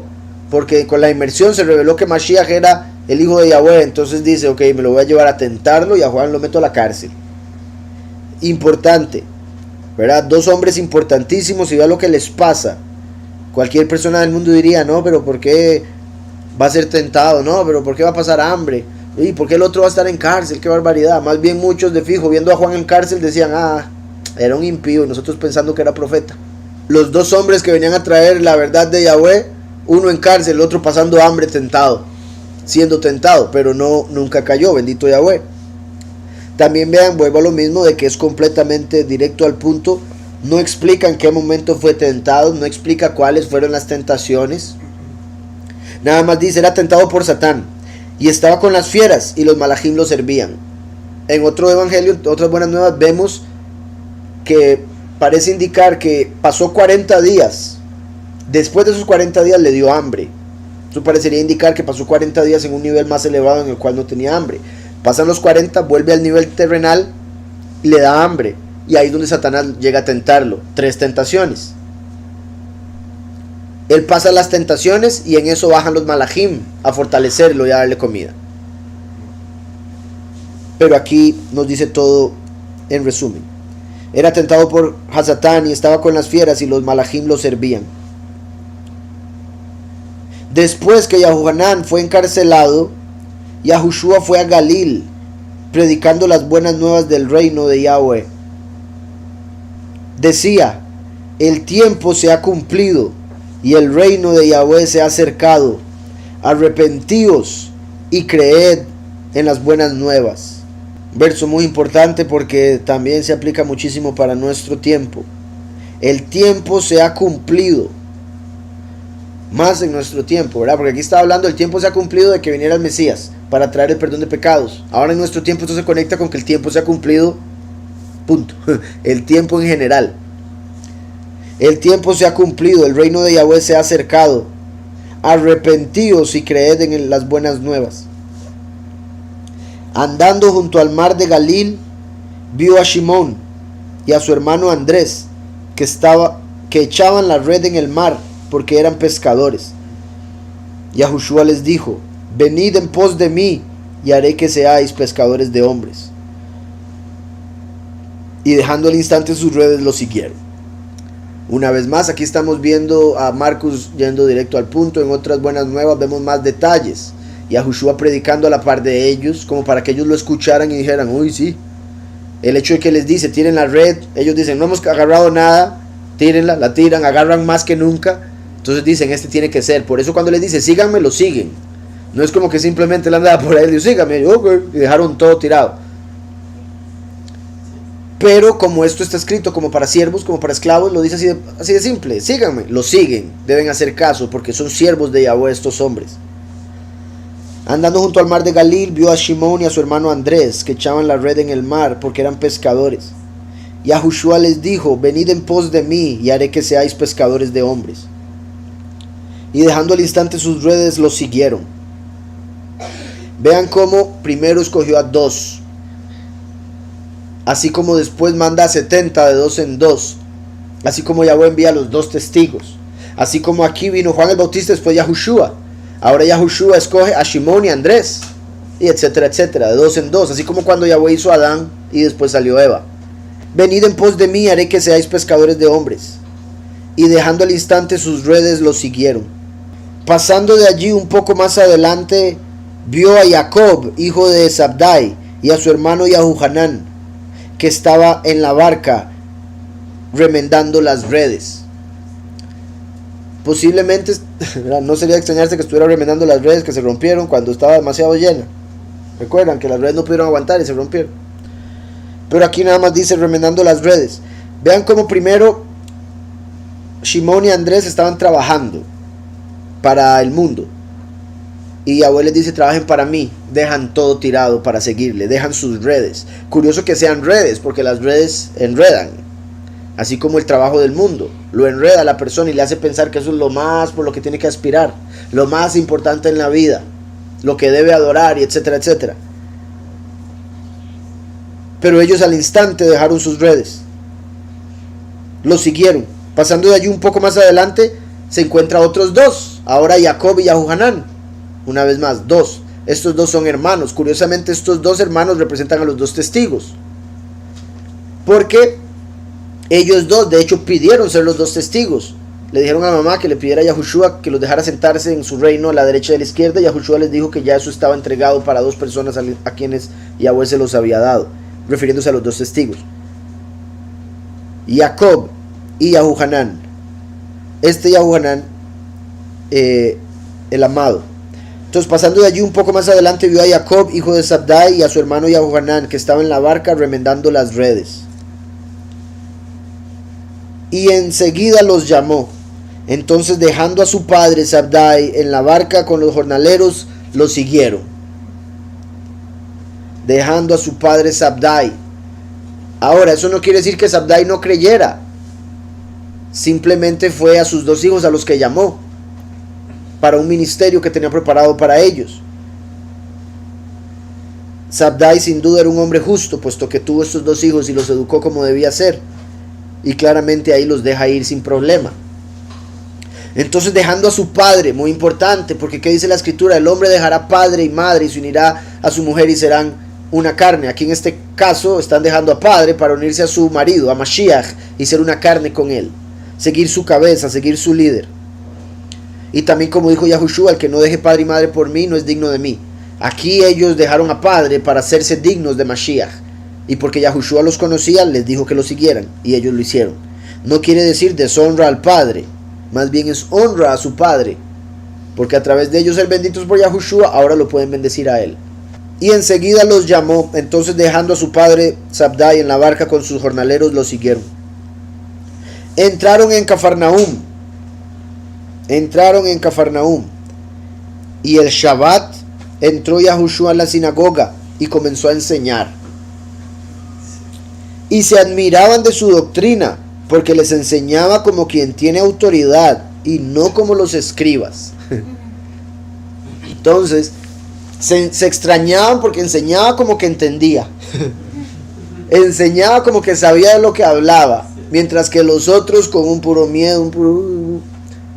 porque con la inmersión se reveló que Mashiach era el hijo de Yahweh. Entonces dice, ok, me lo voy a llevar a tentarlo y a Juan lo meto a la cárcel. Importante, ¿verdad? Dos hombres importantísimos, y vea lo que les pasa. Cualquier persona del mundo diría, no, pero ¿por qué va a ser tentado? No, pero ¿por qué va a pasar hambre? ¿Y por qué el otro va a estar en cárcel? ¡Qué barbaridad! Más bien muchos de fijo, viendo a Juan en cárcel, decían, era un impío, y nosotros pensando que era profeta. Los dos hombres que venían a traer la verdad de Yahweh, uno en cárcel, el otro pasando hambre, tentado, siendo tentado, pero nunca cayó, bendito Yahweh. También vean, vuelvo a lo mismo, de que es completamente directo al punto. No explica en qué momento fue tentado, no explica cuáles fueron las tentaciones. Nada más dice, era tentado por Satán y estaba con las fieras y los malachim lo servían. En otro evangelio, otras buenas nuevas, vemos que parece indicar que pasó 40 días. Después de esos 40 días le dio hambre. Eso parecería indicar que pasó 40 días en un nivel más elevado en el cual no tenía hambre. Pasan los 40, vuelve al nivel terrenal y le da hambre. Y ahí es donde Satanás llega a tentarlo. 3 tentaciones. Él pasa las tentaciones y en eso bajan los malachim a fortalecerlo y a darle comida. Pero aquí nos dice todo en resumen. Era tentado por Hasatán y estaba con las fieras y los malachim lo servían. Después que Yahoanán fue encarcelado, Yahushua fue a Galil, predicando las buenas nuevas del reino de Yahweh. Decía, el tiempo se ha cumplido y el reino de Yahweh se ha acercado. Arrepentíos y creed en las buenas nuevas. Verso muy importante porque también se aplica muchísimo para nuestro tiempo. El tiempo se ha cumplido. Más en nuestro tiempo, ¿verdad? Porque aquí está hablando, el tiempo se ha cumplido de que viniera el Mesías para traer el perdón de pecados. Ahora en nuestro tiempo esto se conecta con que el tiempo se ha cumplido, punto. El tiempo en general. El tiempo se ha cumplido, el reino de Yahweh se ha acercado. Arrepentíos y creed en las buenas nuevas. Andando junto al mar de Galil, vio a Shimón y a su hermano Andrés, que echaban la red en el mar, porque eran pescadores. Yahushua les dijo, venid en pos de mí, y haré que seáis pescadores de hombres. Y dejando al instante sus redes, lo siguieron. Una vez más, aquí estamos viendo a Marcos yendo directo al punto. En otras buenas nuevas vemos más detalles. Yahushua predicando a la par de ellos, como para que ellos lo escucharan y dijeran, uy, sí. El hecho de que les dice, tiren la red, ellos dicen, no hemos agarrado nada, tírenla, la tiran, agarran más que nunca. Entonces dicen, este tiene que ser. Por eso cuando les dice, síganme, lo siguen. No es como que simplemente él andaba por ahí y dijo, síganme, y dejaron todo tirado. Pero como esto está escrito como para siervos, como para esclavos, lo dice así de simple. Síganme, lo siguen, deben hacer caso, porque son siervos de Yahweh estos hombres. Andando junto al mar de Galil, vio a Shimón y a su hermano Andrés, que echaban la red en el mar, porque eran pescadores. Yahushua les dijo, venid en pos de mí, y haré que seáis pescadores de hombres. Y dejando al instante sus redes, los siguieron. Vean cómo primero escogió a 2. Así como después manda a 70 de 2 en 2. Así como Yahweh envía a los 2 testigos. Así como aquí vino Juan el Bautista, después Yahushua. Ahora Yahushua escoge a Shimón y a Andrés. Y etcétera, etcétera, de 2 en 2. Así como cuando Yahweh hizo a Adán y después salió Eva. Venid en pos de mí, haré que seáis pescadores de hombres. Y dejando al instante sus redes, los siguieron. Pasando de allí un poco más adelante, vio a Jacob, hijo de Zabdai, y a su hermano Yahuhanán, que estaba en la barca remendando las redes. Posiblemente no sería extrañarse que estuviera remendando las redes que se rompieron cuando estaba demasiado llena. Recuerdan que las redes no pudieron aguantar y se rompieron. Pero aquí nada más dice remendando las redes. Vean cómo primero Shimón y Andrés estaban trabajando para el mundo. Y Yahweh les dice, trabajen para mí. Dejan todo tirado para seguirle. Dejan sus redes. Curioso que sean redes, porque las redes enredan. Así como el trabajo del mundo. Lo enreda a la persona y le hace pensar que eso es lo más por lo que tiene que aspirar. Lo más importante en la vida. Lo que debe adorar, y etcétera, etcétera. Pero ellos al instante dejaron sus redes. Lo siguieron. Pasando de allí un poco más adelante, se encuentra otros dos. Ahora Jacob y Yahuhanán. Una vez más, dos. Estos dos son hermanos. Curiosamente, estos dos hermanos representan a los dos testigos. Porque ellos dos, de hecho, pidieron ser los dos testigos. Le dijeron a mamá que le pidiera a Yahushua que los dejara sentarse en su reino a la derecha y a la izquierda. Y Yahushua les dijo que ya eso estaba entregado para dos personas a quienes Yahweh se los había dado, refiriéndose a los dos testigos. Jacob y Yahuhanán. Este Yahuhanán, el amado. Entonces, pasando de allí un poco más adelante, vio a Jacob, hijo de Sabdai, y a su hermano Yahuhanán, que estaba en la barca remendando las redes. Y enseguida los llamó. Entonces, dejando a su padre Sabdai en la barca con los jornaleros, lo siguieron. Dejando a su padre Sabdai. Ahora, eso no quiere decir que Sabdai no creyera. Simplemente fue a sus dos hijos a los que llamó para un ministerio que tenía preparado para ellos. Sabdai sin duda era un hombre justo, puesto que tuvo estos dos hijos y los educó como debía ser. Y claramente ahí los deja ir sin problema. Entonces, dejando a su padre, muy importante, porque ¿qué dice la escritura? El hombre dejará padre y madre y se unirá a su mujer y serán una carne. Aquí en este caso están dejando a padre para unirse a su marido, a Mashiach, y ser una carne con él. Seguir su cabeza, seguir su líder. Y también, como dijo Yahushua, el que no deje padre y madre por mí no es digno de mí. Aquí ellos dejaron a padre para hacerse dignos de Mashiach. Y porque Yahushua los conocía, les dijo que lo siguieran. Y ellos lo hicieron. No quiere decir deshonra al padre. Más bien es honra a su padre. Porque a través de ellos ser benditos por Yahushua, ahora lo pueden bendecir a él. Y enseguida los llamó. Entonces, dejando a su padre Sabdai en la barca con sus jornaleros, lo siguieron. Entraron en Cafarnaúm. Y el Shabbat entró Yahushua en la sinagoga y comenzó a enseñar. Y se admiraban de su doctrina, porque les enseñaba como quien tiene autoridad y no como los escribas. Entonces, se extrañaban porque enseñaba como que entendía. Enseñaba como que sabía de lo que hablaba, mientras que los otros con un puro miedo,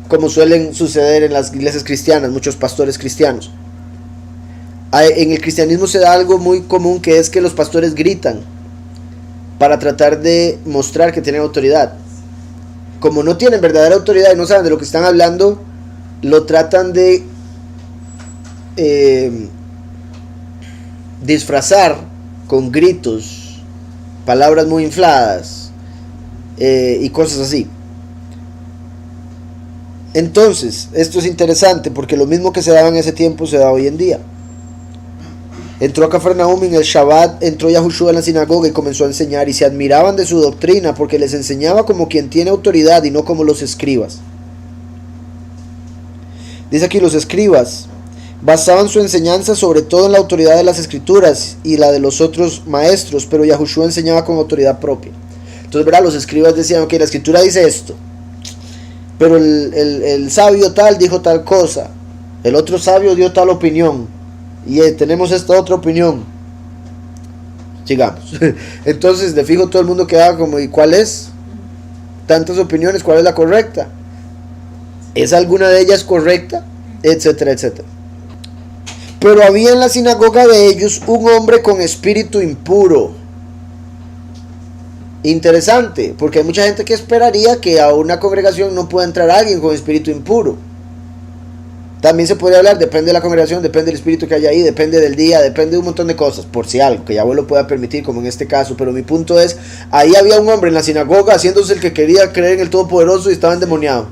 como suelen suceder en las iglesias cristianas, muchos pastores cristianos. En el cristianismo se da algo muy común, que es que los pastores gritan para tratar de mostrar que tienen autoridad. Como no tienen verdadera autoridad y no saben de lo que están hablando, lo tratan de disfrazar con gritos, palabras muy infladas y cosas así. Entonces, esto es interesante porque lo mismo que se daba en ese tiempo se da hoy en día. Entró a Cafarnaúm en el Shabbat, entró Yahushua en la sinagoga y comenzó a enseñar, y se admiraban de su doctrina porque les enseñaba como quien tiene autoridad y no como los escribas. Dice aquí, los escribas basaban su enseñanza sobre todo en la autoridad de las escrituras y la de los otros maestros, pero Yahushua enseñaba con autoridad propia. Entonces, ¿verdad? Los escribas decían, ok, la escritura dice esto, pero el sabio tal dijo tal cosa, el otro sabio dio tal opinión, y tenemos esta otra opinión. Sigamos. Entonces, de fijo, todo el mundo quedaba como, ¿y cuál es? Tantas opiniones, ¿cuál es la correcta? ¿Es alguna de ellas correcta? Etcétera, etcétera. Pero había en la sinagoga de ellos un hombre con espíritu impuro. Interesante, porque hay mucha gente que esperaría que a una congregación no pueda entrar alguien con espíritu impuro. También se podría hablar, depende de la congregación, depende del espíritu que haya ahí, depende del día, depende de un montón de cosas, por si algo, que Yahweh lo pueda permitir, como en este caso. Pero mi punto es, ahí había un hombre en la sinagoga haciéndose el que quería creer en el Todopoderoso y estaba endemoniado.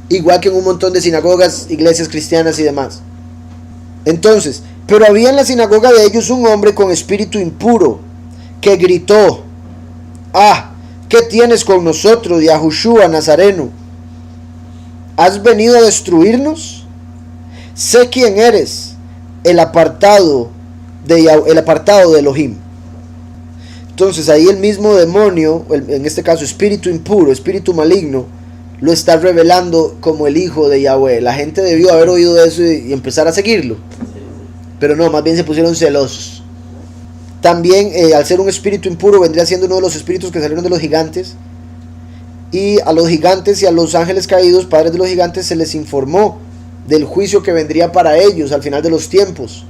Igual que en un montón de sinagogas, iglesias cristianas y demás. Entonces, pero había en la sinagoga de ellos un hombre con espíritu impuro, que gritó: ah, ¿qué tienes con nosotros, Yahushua Nazareno? ¿Has venido a destruirnos? Sé quién eres, el apartado de Elohim. Entonces ahí el mismo demonio, en este caso espíritu impuro, espíritu maligno, lo está revelando como el hijo de Yahweh. La gente debió haber oído eso y empezar a seguirlo, pero no, más bien se pusieron celosos. También al ser un espíritu impuro vendría siendo uno de los espíritus que salieron de los gigantes. Y a los gigantes y a los ángeles caídos, padres de los gigantes, se les informó del juicio que vendría para ellos al final de los tiempos.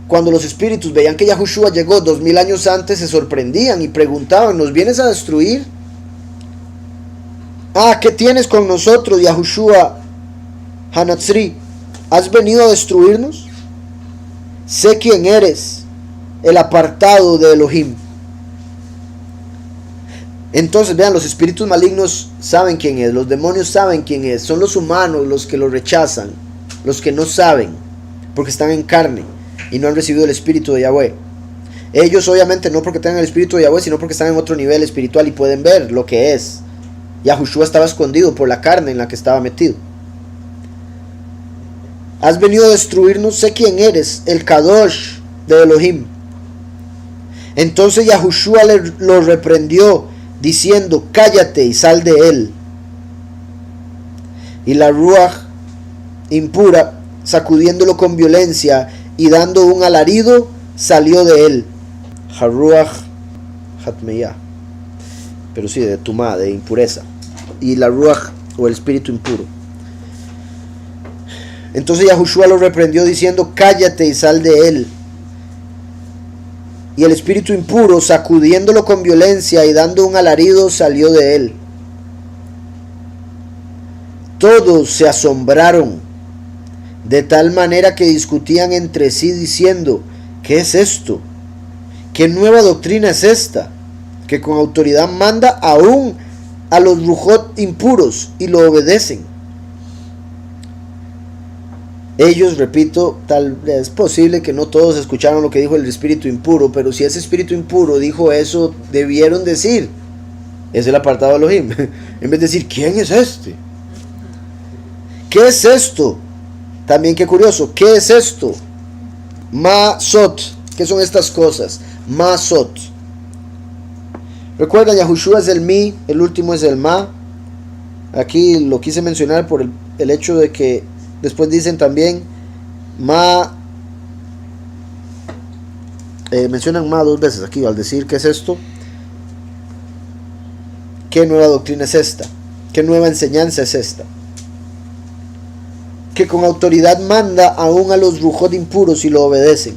Cuando los espíritus veían que Yahushua llegó 2000 años antes, se sorprendían y preguntaban: ¿nos vienes a destruir? Ah, ¿qué tienes con nosotros, Yahushua Hanatzri? ¿Has venido a destruirnos? Sé quién eres, el apartado de Elohim. Entonces vean, los espíritus malignos saben quién es, los demonios saben quién es, son los humanos los que lo rechazan, los que no saben, porque están en carne y no han recibido el espíritu de Yahweh. Ellos obviamente no porque tengan el espíritu de Yahweh, sino porque están en otro nivel espiritual y pueden ver lo que es. Yahushua estaba escondido por la carne en la que estaba metido. Has venido a destruirnos, sé quién eres, el Kadosh de Elohim. Entonces Yahushua lo reprendió, diciendo: cállate y sal de él. Y la Ruach impura, sacudiéndolo con violencia y dando un alarido, salió de él. Haruach Hatmeya, pero sí, de tumá, de impureza. Y la Ruach, o el espíritu impuro. Entonces Yahushua lo reprendió diciendo: cállate y sal de él. Y el espíritu impuro, sacudiéndolo con violencia y dando un alarido, salió de él. Todos se asombraron, de tal manera que discutían entre sí diciendo: ¿qué es esto? ¿Qué nueva doctrina es esta? Que con autoridad manda aún a los rujot impuros y lo obedecen. Ellos, repito, tal vez es posible que no todos escucharon lo que dijo el espíritu impuro, pero si ese espíritu impuro dijo eso, debieron decir: es el apartado de Elohim, en vez de decir: ¿quién es este? ¿Qué es esto? También qué curioso, ¿qué es esto? Masot, ¿qué son estas cosas? Masot. Recuerda, Yahushua es el Mi, el último es el Ma. Aquí lo quise mencionar por el hecho de que después dicen también mencionan Ma dos veces aquí al decir: ¿qué es esto? ¿Qué nueva doctrina es esta? ¿Qué nueva enseñanza es esta? Que con autoridad manda aún a los rujot impuros y lo obedecen.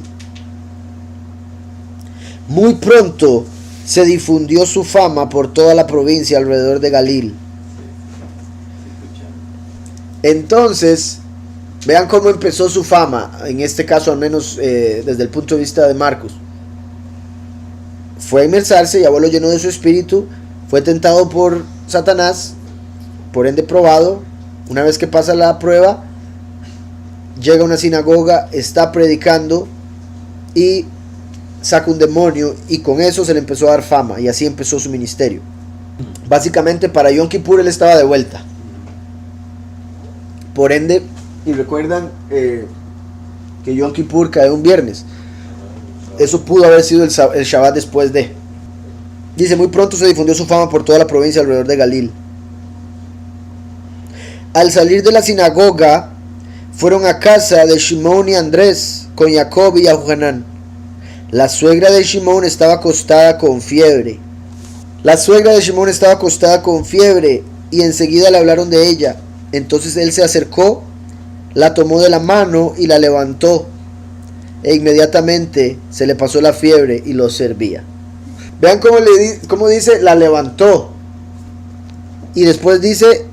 Muy pronto se difundió su fama por toda la provincia alrededor de Galil. Entonces, vean cómo empezó su fama, en este caso al menos desde el punto de vista de Marcos. Fue a inmersarse, Yahweh lo llenó de su espíritu, fue tentado por Satanás, por ende probado. Una vez que pasa la prueba, llega a una sinagoga, está predicando y saca un demonio, y con eso se le empezó a dar fama, y así empezó su ministerio. Básicamente para Yom Kippur él estaba de vuelta. Por ende, y recuerdan que Yom Kippur cae un viernes, eso pudo haber sido el Shabbat después de. Dice: muy pronto se difundió su fama por toda la provincia alrededor de Galil. Al salir de la sinagoga, fueron a casa de Shimón y Andrés con Jacob y Yohanan. La suegra de Shimón estaba acostada con fiebre. Y enseguida le hablaron de ella. Entonces él se acercó, la tomó de la mano y la levantó, e inmediatamente se le pasó la fiebre y lo servía. Vean cómo dice: la levantó, y después dice: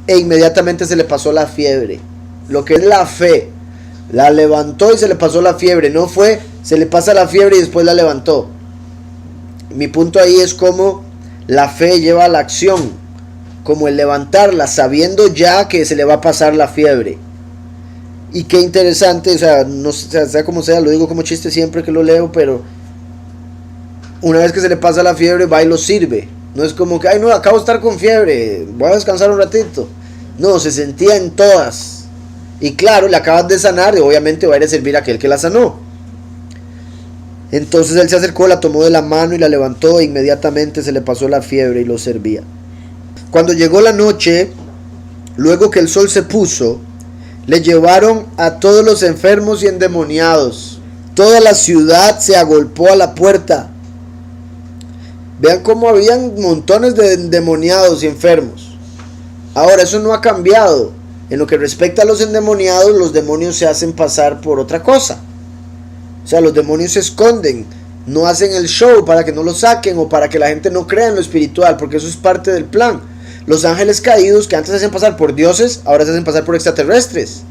e inmediatamente se le pasó la fiebre. lo que es la fe. La levantó y se le pasó la fiebre. No fue, se le pasa la fiebre y después la levantó. Mi punto ahí es como la fe lleva a la acción, como el levantarla sabiendo ya que se le va a pasar la fiebre. Y qué interesante, o sea, no sea como sea, lo digo como chiste siempre que lo leo, pero una vez que se le pasa la fiebre va y lo sirve. No es como que, ay no, acabo de estar con fiebre, voy a descansar un ratito. No, se sentía en todas. Y claro, le acabas de sanar y obviamente va a ir a servir a aquel que la sanó. Entonces él se acercó, la tomó de la mano y la levantó e inmediatamente se le pasó la fiebre y lo servía. Cuando llegó la noche, luego que el sol se puso, le llevaron a todos los enfermos y endemoniados. Toda la ciudad se agolpó a la puerta. Vean cómo habían montones de endemoniados y enfermos. Ahora, eso no ha cambiado. En lo que respecta a los endemoniados, los demonios se hacen pasar por otra cosa. O sea, los demonios se esconden, no hacen el show para que no lo saquen o para que la gente no crea en lo espiritual, porque eso es parte del plan. Los ángeles caídos que antes se hacían pasar por dioses, ahora se hacen pasar por extraterrestres.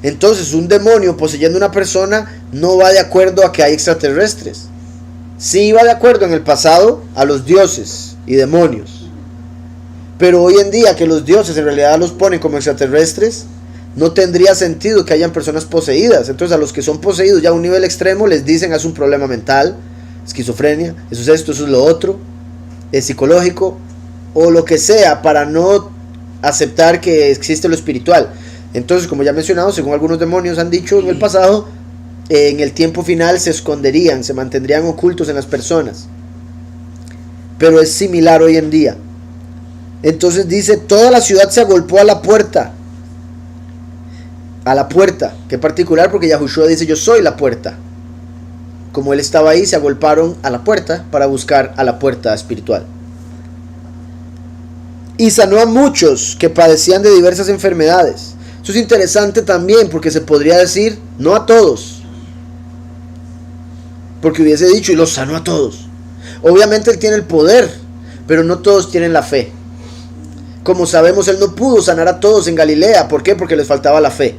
Entonces un demonio poseyendo una persona no va de acuerdo a que hay extraterrestres. Sí iba de acuerdo en el pasado a los dioses y demonios. Pero hoy en día que los dioses en realidad los ponen como extraterrestres, no tendría sentido que hayan personas poseídas. Entonces a los que son poseídos ya a un nivel extremo les dicen es un problema mental, esquizofrenia, eso es esto, eso es lo otro, es psicológico o lo que sea, para no aceptar que existe lo espiritual. Entonces, como ya he mencionado, según algunos demonios han dicho en el pasado, en el tiempo final se esconderían, se mantendrían ocultos en las personas. Pero es similar hoy en día. Entonces dice, toda la ciudad se agolpó a la puerta. A la puerta, que particular porque Yahushua dice yo soy la puerta. Como él estaba ahí, se agolparon a la puerta para buscar a la puerta espiritual. Y sanó a muchos que padecían de diversas enfermedades. Eso es interesante también porque se podría decir no a todos, porque hubiese dicho y los sanó a todos. Obviamente él tiene el poder, pero no todos tienen la fe. Como sabemos, él no pudo sanar a todos en Galilea. ¿Por qué? Porque les faltaba la fe.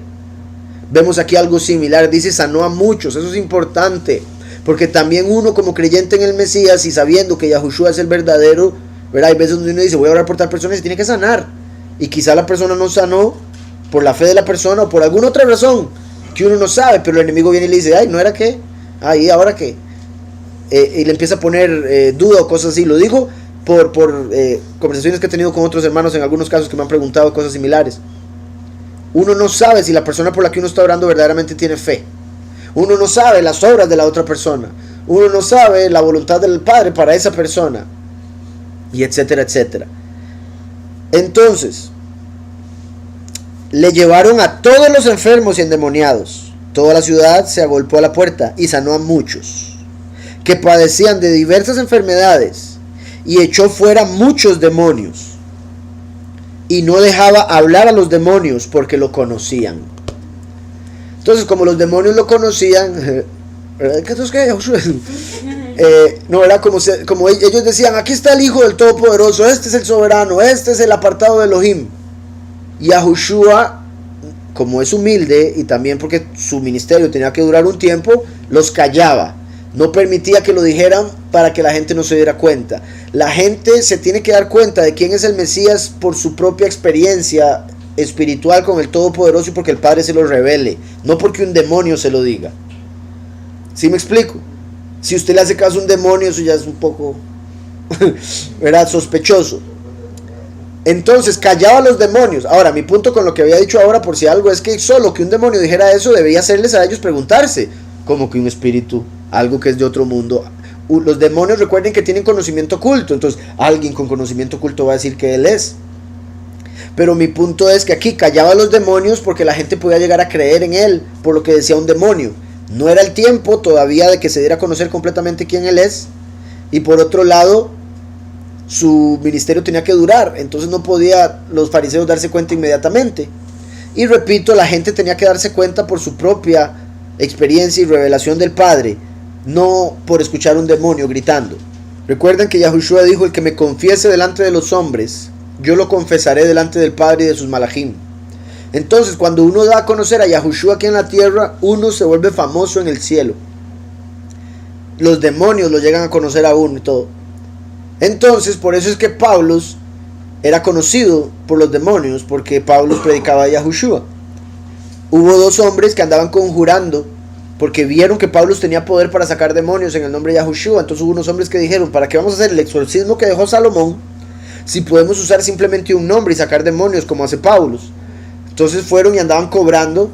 Vemos aquí algo similar, dice sanó a muchos. Eso es importante, porque también uno como creyente en el Mesías y sabiendo que Yahushua es el verdadero, ¿verdad? Hay veces donde uno dice voy a orar por tal persona y se tiene que sanar, y quizá la persona no sanó por la fe de la persona o por alguna otra razón que uno no sabe, pero el enemigo viene y le dice ay, ¿no era qué? Ay, ¿ahora qué? Y le empieza a poner duda o cosas así. Lo digo por conversaciones que he tenido con otros hermanos en algunos casos que me han preguntado cosas similares. Uno no sabe si la persona por la que uno está orando verdaderamente tiene fe. Uno no sabe las obras de la otra persona. Uno no sabe la voluntad del Padre para esa persona. Y etcétera, etcétera. Entonces, le llevaron a todos los enfermos y endemoniados. Toda la ciudad se agolpó a la puerta y sanó a muchos que padecían de diversas enfermedades y echó fuera muchos demonios. Y no dejaba hablar a los demonios porque lo conocían. Entonces, como los demonios lo conocían, no era como ellos decían, aquí está el Hijo del Todopoderoso, este es el soberano, este es el apartado de Elohim. Y Yahushua, como es humilde y también porque su ministerio tenía que durar un tiempo, los callaba. No permitía que lo dijeran para que la gente no se diera cuenta. La gente se tiene que dar cuenta de quién es el Mesías por su propia experiencia espiritual con el Todopoderoso y porque el Padre se lo revele, no porque un demonio se lo diga. ¿Sí me explico? Si usted le hace caso a un demonio, eso ya es un poco ¿verdad? Sospechoso. Entonces callaba a los demonios. Ahora, mi punto con lo que había dicho ahora, por si algo, es que solo que un demonio dijera eso debería hacerles a ellos preguntarse, como que un espíritu, algo que es de otro mundo. Los demonios, recuerden que tienen conocimiento oculto, entonces alguien con conocimiento oculto va a decir que él es. Pero mi punto es que aquí callaba a los demonios porque la gente podía llegar a creer en él por lo que decía un demonio. No era el tiempo todavía de que se diera a conocer completamente quién él es. Y por otro lado, su ministerio tenía que durar, entonces no podía los fariseos darse cuenta inmediatamente. Y repito, la gente tenía que darse cuenta por su propia experiencia y revelación del Padre, no por escuchar un demonio gritando. Recuerden que Yahushua dijo, el que me confiese delante de los hombres, yo lo confesaré delante del Padre y de sus malajim. Entonces, cuando uno da a conocer a Yahushua aquí en la tierra, uno se vuelve famoso en el cielo. Los demonios lo llegan a conocer a uno y todo. Entonces, por eso es que Pablo era conocido por los demonios, porque Pablo predicaba a Yahushua. Hubo 2 hombres que andaban conjurando, porque vieron que Pablo tenía poder para sacar demonios en el nombre de Yahushua. Entonces hubo unos hombres que dijeron, ¿para qué vamos a hacer el exorcismo que dejó Salomón si podemos usar simplemente un nombre y sacar demonios como hace Pablo? Entonces fueron y andaban cobrando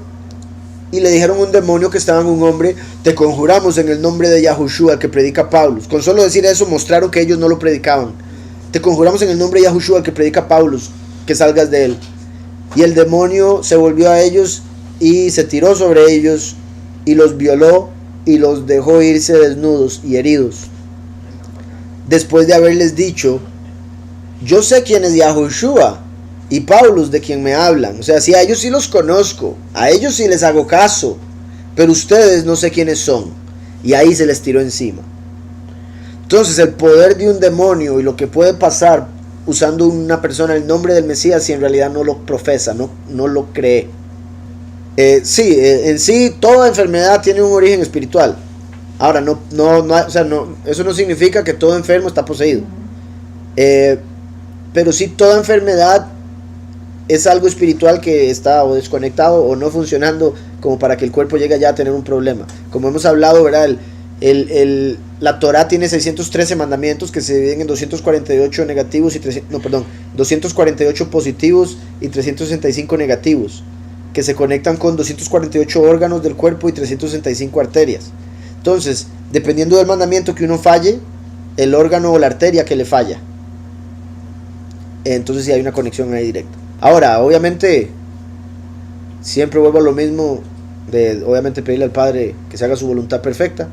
y le dijeron a un demonio que estaba en un hombre, te conjuramos en el nombre de Yahushua, el que predica Pablo. Con solo decir eso mostraron que ellos no lo predicaban. Te conjuramos en el nombre de Yahushua, el que predica Pablo, que salgas de él. Y el demonio se volvió a ellos y se tiró sobre ellos y los violó y los dejó irse desnudos y heridos. Después de haberles dicho, yo sé quién es Yahushua y Pablo de quien me hablan. O sea, si a ellos sí los conozco, a ellos sí les hago caso, pero ustedes no sé quiénes son. Y ahí se les tiró encima. Entonces el poder de un demonio y lo que puede pasar usando una persona el nombre del Mesías si en realidad no lo profesa, no lo cree. En sí toda enfermedad tiene un origen espiritual. Ahora, eso no significa que todo enfermo está poseído. Pero sí toda enfermedad es algo espiritual que está o desconectado o no funcionando como para que el cuerpo llegue ya a tener un problema. Como hemos hablado, ¿verdad? La Torah tiene 613 mandamientos que se dividen en 248 negativos 248 positivos y 365 negativos, que se conectan con 248 órganos del cuerpo y 365 arterias. Entonces, dependiendo del mandamiento que uno falle, el órgano o la arteria que le falla. Entonces sí hay una conexión ahí directa. Ahora, obviamente, siempre vuelvo a lo mismo de, obviamente, pedirle al Padre que se haga su voluntad perfecta,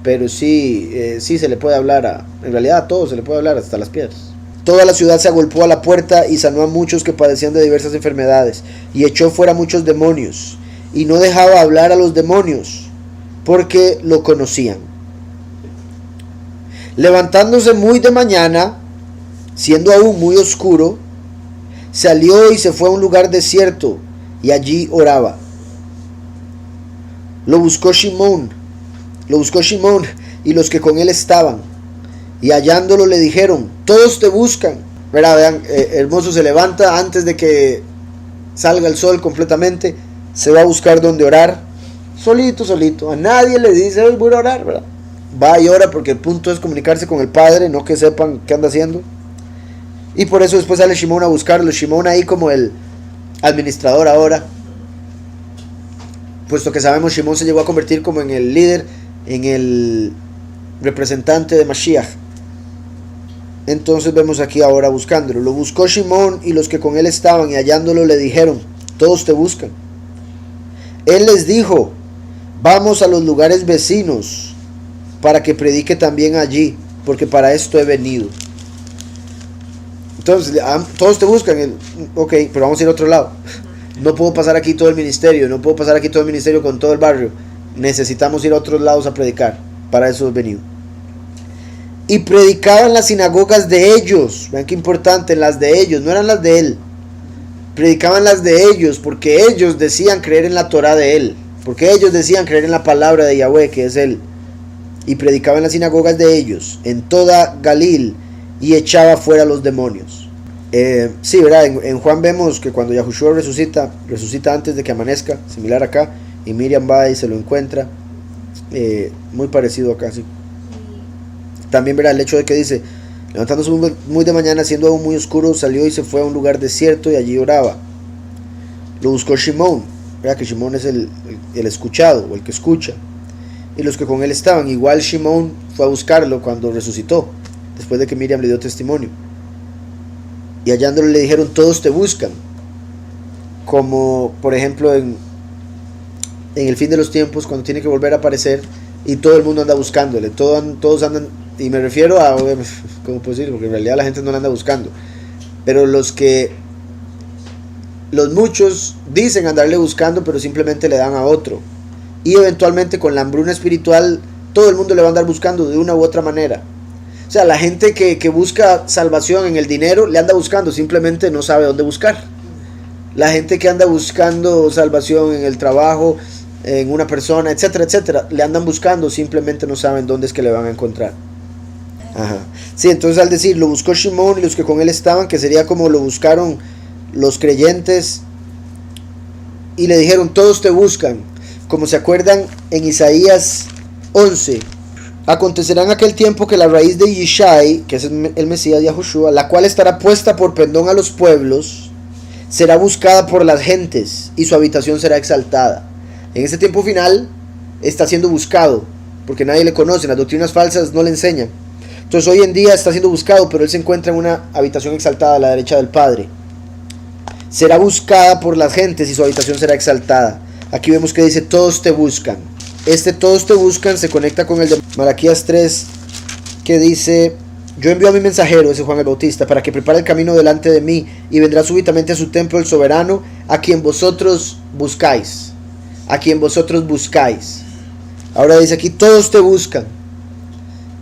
pero sí se le puede hablar en realidad a todos se le puede hablar, hasta las piedras. Toda la ciudad se agolpó a la puerta y sanó a muchos que padecían de diversas enfermedades, y echó fuera muchos demonios, y no dejaba hablar a los demonios, porque lo conocían. Levantándose muy de mañana, siendo aún muy oscuro, salió y se fue a un lugar desierto, y allí oraba. Lo buscó Shimón y los que con él estaban, y hallándolo le dijeron, todos te buscan. Verá, vean, hermoso, se levanta antes de que salga el sol completamente, se va a buscar donde orar, solito, a nadie le dice, hoy voy a orar, ¿verdad? Va y ora porque el punto es comunicarse con el Padre, no que sepan qué anda haciendo. Y por eso después sale Shimón a buscarlo. Shimón ahí como el administrador ahora, puesto que sabemos Shimón se llegó a convertir como en el líder, en el representante de Mashiach. Entonces vemos aquí ahora buscándolo. Lo buscó Shimón y los que con él estaban, y hallándolo le dijeron, todos te buscan. Él les dijo, vamos a los lugares vecinos para que predique también allí, porque para esto he venido. Entonces, todos te buscan, ok, pero vamos a ir a otro lado. No puedo pasar aquí todo el ministerio, con todo el barrio. Necesitamos ir a otros lados a predicar, para eso he venido. Y predicaba en las sinagogas de ellos. Vean qué importante, las de ellos, no eran las de él. Predicaban las de ellos, porque ellos decían creer en la Torah de él, porque ellos decían creer en la palabra de Yahweh, que es él. Y predicaba en las sinagogas de ellos, en toda Galil, y echaba fuera los demonios. Sí, ¿verdad? En Juan vemos que cuando Yahushua resucita antes de que amanezca, similar acá, y Miriam va y se lo encuentra, muy parecido acá, sí. También verá el hecho de que dice, levantándose muy de mañana, siendo aún muy oscuro, salió y se fue a un lugar desierto y allí oraba. Lo buscó Shimón, ¿verdad? Que Shimón es el escuchado, o el que escucha. Y los que con él estaban, igual Shimón fue a buscarlo cuando resucitó, después de que Miriam le dio testimonio. Y hallándolo le dijeron, todos te buscan. Como por ejemplo en el fin de los tiempos, cuando tiene que volver a aparecer y todo el mundo anda buscándole, todos andan, y me refiero a, ¿cómo puedo decir? Porque en realidad la gente no la anda buscando, pero los muchos dicen andarle buscando, pero simplemente le dan a otro, y eventualmente con la hambruna espiritual todo el mundo le va a andar buscando de una u otra manera. O sea, la gente que busca salvación en el dinero le anda buscando, simplemente no sabe dónde buscar. La gente que anda buscando salvación en el trabajo, en una persona, etcétera, etcétera, le andan buscando, simplemente no saben dónde es que le van a encontrar. Ajá. Sí, entonces al decir, lo buscó Shimón y los que con él estaban, que sería como lo buscaron los creyentes, y le dijeron, todos te buscan. Como se acuerdan en Isaías 11, acontecerá en aquel tiempo que la raíz de Yishai, que es el Mesías Yahushua, la cual estará puesta por pendón a los pueblos, será buscada por las gentes y su habitación será exaltada. En ese tiempo final está siendo buscado, porque nadie le conoce, las doctrinas falsas no le enseñan. Entonces hoy en día está siendo buscado, pero él se encuentra en una habitación exaltada a la derecha del Padre. Será buscada por las gentes y su habitación será exaltada. Aquí vemos que dice, todos te buscan. Este todos te buscan se conecta con el de Malaquías 3, que dice, yo envío a mi mensajero, ese Juan el Bautista, para que prepare el camino delante de mí, y vendrá súbitamente a su templo el soberano, a quien vosotros buscáis. A quien vosotros buscáis. Ahora dice aquí, todos te buscan.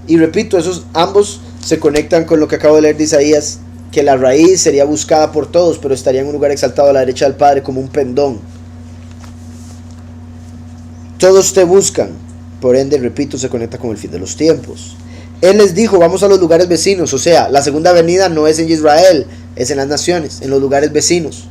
Y repito, esos ambos se conectan con lo que acabo de leer de Isaías, que la raíz sería buscada por todos, pero estaría en un lugar exaltado a la derecha del Padre como un pendón. Todos te buscan, por ende, repito, se conecta con el fin de los tiempos. Él les dijo, vamos a los lugares vecinos, o sea, la segunda venida no es en Israel, es en las naciones, en los lugares vecinos,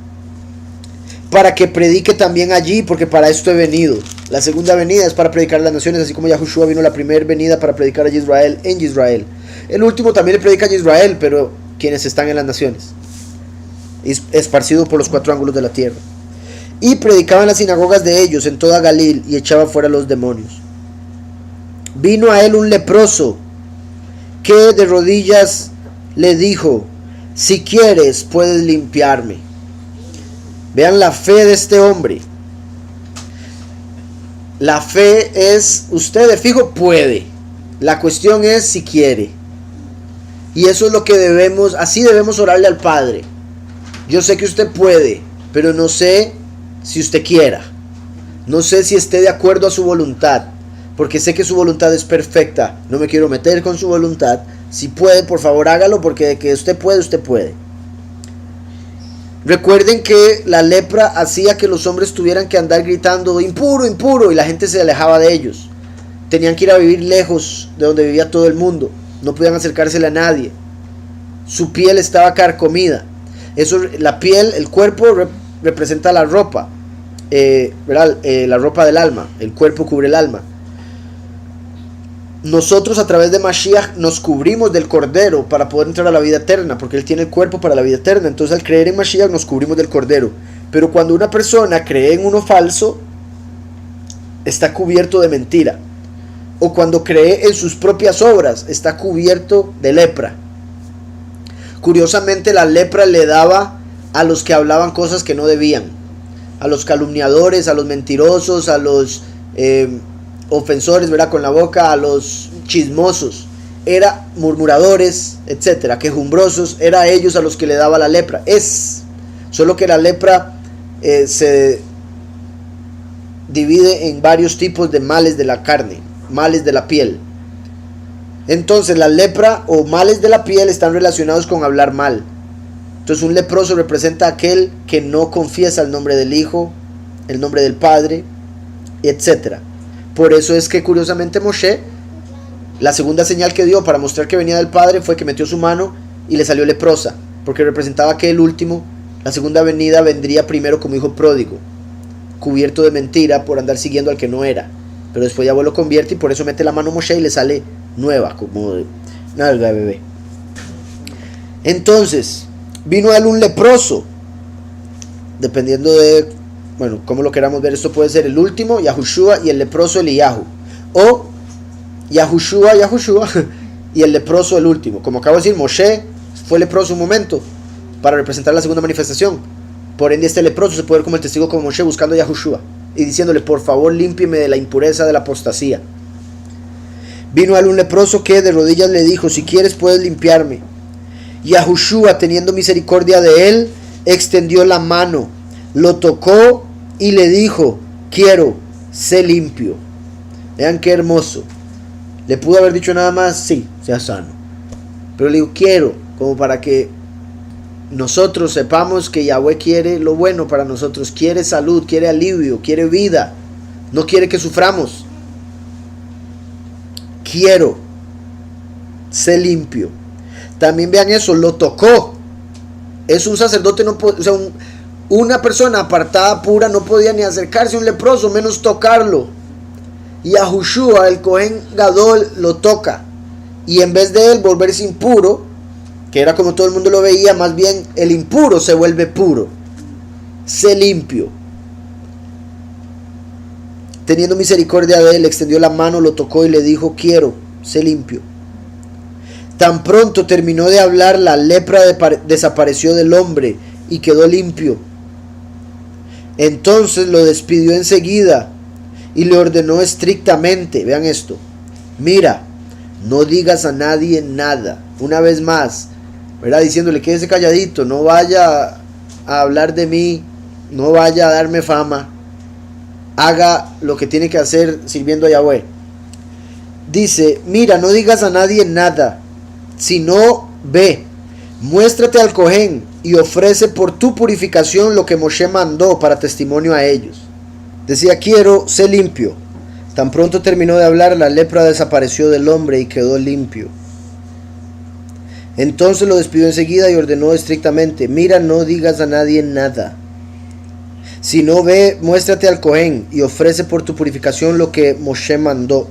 para que predique también allí, porque para esto he venido. La segunda venida es para predicar a las naciones, así como Yahushua vino la primera venida para predicar a Israel en Israel. El último también le predica a Israel, pero quienes están en las naciones, esparcido por los cuatro ángulos de la tierra. Y predicaba en las sinagogas de ellos en toda Galil y echaba fuera los demonios. Vino a él un leproso que de rodillas le dijo, si quieres puedes limpiarme. Vean la fe de este hombre. La fe es, usted de fijo puede. La cuestión es si quiere. Y eso es lo que debemos, así debemos orarle al Padre. Yo sé que usted puede, pero no sé si usted quiera. No sé si esté de acuerdo a su voluntad, porque sé que su voluntad es perfecta. No me quiero meter con su voluntad. Si puede, por favor hágalo, porque de que usted puede, usted puede. Recuerden que la lepra hacía que los hombres tuvieran que andar gritando impuro, impuro, y la gente se alejaba de ellos. Tenían que ir a vivir lejos de donde vivía todo el mundo. No podían acercársele a nadie. Su piel estaba carcomida. Eso, la piel, el cuerpo representa la ropa, la ropa del alma. El cuerpo cubre el alma. Nosotros a través de Mashiach nos cubrimos del Cordero para poder entrar a la vida eterna, porque Él tiene el cuerpo para la vida eterna. Entonces al creer en Mashiach nos cubrimos del Cordero. Pero cuando una persona cree en uno falso, está cubierto de mentira. O cuando cree en sus propias obras, está cubierto de lepra. Curiosamente, la lepra le daba a los que hablaban cosas que no debían, a los calumniadores, a los mentirosos, a los ofensores, ¿verdad?, con la boca, a los chismosos, era murmuradores, etcétera, quejumbrosos, era a ellos a los que le daba la lepra. Solo que la lepra se divide en varios tipos de males de la carne, males de la piel. Entonces la lepra o males de la piel están relacionados con hablar mal. Entonces un leproso representa a aquel que no confiesa el nombre del Hijo, el nombre del Padre, etcétera. Por eso es que curiosamente Moshe, la segunda señal que dio para mostrar que venía del Padre fue que metió su mano y le salió leprosa, porque representaba que el último, la segunda venida, vendría primero como hijo pródigo, cubierto de mentira por andar siguiendo al que no era. Pero después ya lo convierte y por eso mete la mano Moshe y le sale nueva, como de nalga de bebé. Entonces, vino a él un leproso, dependiendo de, bueno, como lo queramos ver, esto puede ser el último, Yahushua, y el leproso Eliyahu, o Yahushua y el leproso el último. Como acabo de decir, Moshe fue leproso un momento para representar la segunda manifestación. Por ende, este leproso se puede ver como el testigo como Moshe buscando a Yahushua y diciéndole, por favor, límpieme de la impureza de la apostasía. Vino a él un leproso que de rodillas le dijo, si quieres puedes limpiarme. Yahushua, teniendo misericordia de él, extendió la mano, lo tocó y le dijo, quiero, sé limpio. Vean qué hermoso. Le pudo haber dicho nada más, sí, sea sano. Pero le dijo, quiero, como para que nosotros sepamos que Yahweh quiere lo bueno para nosotros, quiere salud, quiere alivio, quiere vida, no quiere que suframos. Quiero, sé limpio. También vean eso, lo tocó. Es un sacerdote, no o sea, una persona apartada pura no podía ni acercarse a un leproso, menos tocarlo. Y a Yahushua, el Cohen Gadol, lo toca. Y en vez de él volverse impuro, que era como todo el mundo lo veía, más bien el impuro se vuelve puro. Sé limpio. Teniendo misericordia de él, extendió la mano, lo tocó y le dijo: quiero, sé limpio. Tan pronto terminó de hablar, la lepra desapareció del hombre y quedó limpio. Entonces lo despidió enseguida y le ordenó estrictamente, vean esto: mira, no digas a nadie nada. Una vez más, ¿verdad? Diciéndole: quédese calladito, no vaya a hablar de mí, no vaya a darme fama, haga lo que tiene que hacer sirviendo a Yahweh. Dice: mira, no digas a nadie nada, sino ve, muéstrate al Cohen y ofrece por tu purificación lo que Moshe mandó para testimonio a ellos. Decía: quiero, sé limpio. Tan pronto terminó de hablar, la lepra desapareció del hombre y quedó limpio. Entonces lo despidió enseguida y ordenó estrictamente: mira, no digas a nadie nada, sino ve, muéstrate al Cohen y ofrece por tu purificación lo que Moshe mandó.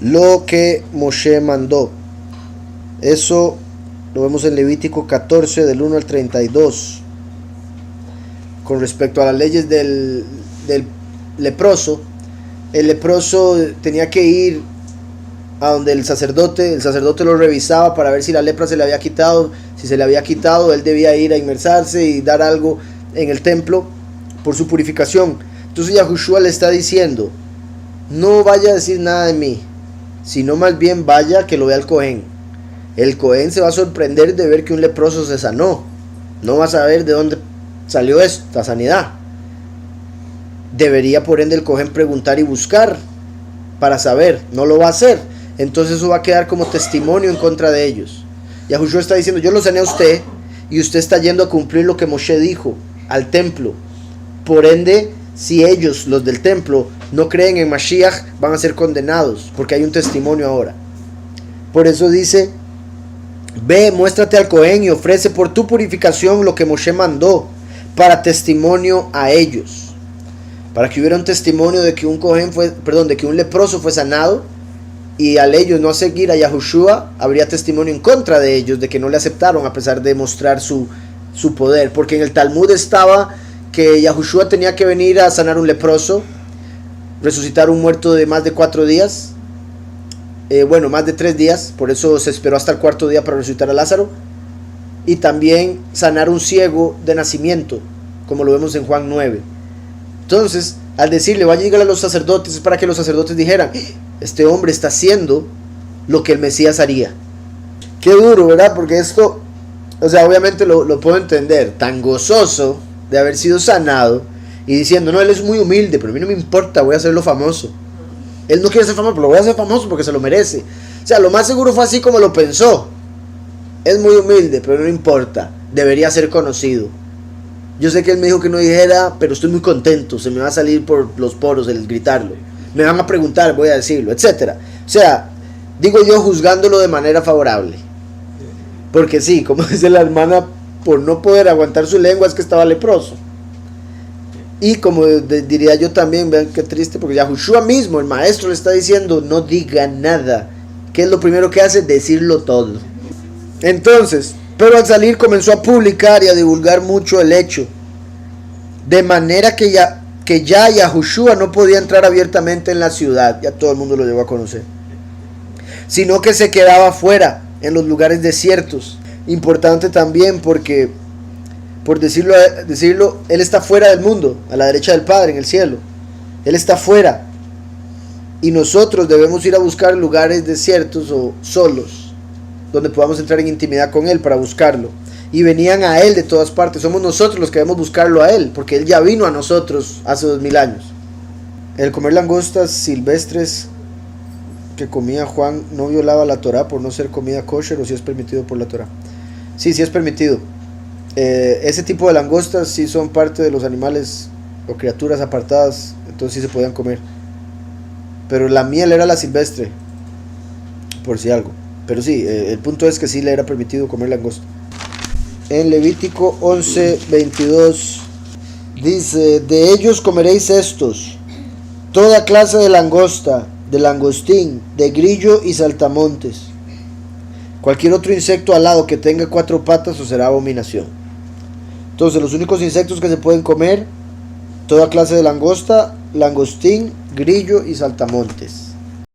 Lo que Moshe mandó. Eso lo vemos en Levítico 14, del 1 al 32. Con respecto a las leyes del leproso, el leproso tenía que ir a donde el sacerdote lo revisaba para ver si la lepra se le había quitado. Si se le había quitado, él debía ir a inmersarse y dar algo en el templo por su purificación. Entonces Yahushua le está diciendo: no vaya a decir nada de mí, sino más bien vaya que lo vea el Cohen. El Cohen se va a sorprender de ver que un leproso se sanó. No va a saber de dónde salió esta sanidad. Debería por ende el Cohen preguntar y buscar para saber. No lo va a hacer. Entonces eso va a quedar como testimonio en contra de ellos. Yahushua está diciendo: yo lo sané a usted y usted está yendo a cumplir lo que Moshe dijo al templo. Por ende, si ellos, los del templo, no creen en Mashiach, van a ser condenados, porque hay un testimonio ahora. Por eso dice: ve, muéstrate al Cohen y ofrece por tu purificación lo que Moshe mandó, para testimonio a ellos. Para que hubiera un testimonio de que de que un leproso fue sanado, y al ellos no seguir a Yahushua, habría testimonio en contra de ellos, de que no le aceptaron a pesar de mostrar su poder. Porque en el Talmud estaba que Yahushua tenía que venir a sanar un leproso, resucitar un muerto de más de 4 días, más de 3 días, por eso se esperó hasta el 4º día para resucitar a Lázaro, y también sanar un ciego de nacimiento, como lo vemos en Juan 9. Entonces, al decirle: vaya y dígale a los sacerdotes, es para que los sacerdotes dijeran: este hombre está haciendo lo que el Mesías haría. Qué duro, ¿verdad? Porque esto, obviamente lo puedo entender, tan gozoso de haber sido sanado y diciendo: no, él es muy humilde, pero a mí no me importa, voy a hacerlo famoso. Él no quiere ser famoso, pero lo voy a hacer famoso porque se lo merece. O sea, lo más seguro fue así como lo pensó. Es muy humilde, pero no importa, debería ser conocido. Yo sé que él me dijo que no dijera, pero estoy muy contento, se me va a salir por los poros el gritarlo. Me van a preguntar, voy a decirlo, etc. O sea, digo yo juzgándolo de manera favorable. Porque sí, como dice la hermana, por no poder aguantar su lengua es que estaba leproso. Y como diría yo también, vean qué triste, porque Yahushua mismo, el maestro, le está diciendo: no diga nada. ¿Qué es lo primero que hace? Decirlo todo. Entonces, pero al salir comenzó a publicar y a divulgar mucho el hecho, de manera que ya Yahushua no podía entrar abiertamente en la ciudad, ya todo el mundo lo llegó a conocer, sino que se quedaba fuera, en los lugares desiertos. Importante también porque, por decirlo, él está fuera del mundo, a la derecha del Padre, en el cielo. Él está fuera. Y nosotros debemos ir a buscar lugares desiertos o solos, donde podamos entrar en intimidad con Él para buscarlo. Y venían a Él de todas partes. Somos nosotros los que debemos buscarlo a Él, porque Él ya vino a nosotros hace 2000 años. El comer langostas silvestres que comía Juan no violaba la Torá por no ser comida kosher, o si es permitido por la Torá. Sí es permitido. Ese tipo de langostas sí son parte de los animales o criaturas apartadas, entonces sí se podían comer. Pero la miel era la silvestre, por si algo. Pero sí, el punto es que sí le era permitido comer langosta. En Levítico 11:22 dice: de ellos comeréis estos, toda clase de langosta, de langostín, de grillo y saltamontes. Cualquier otro insecto alado que tenga 4 patas os será abominación. Entonces los únicos insectos que se pueden comer: toda clase de langosta, langostín, grillo y saltamontes.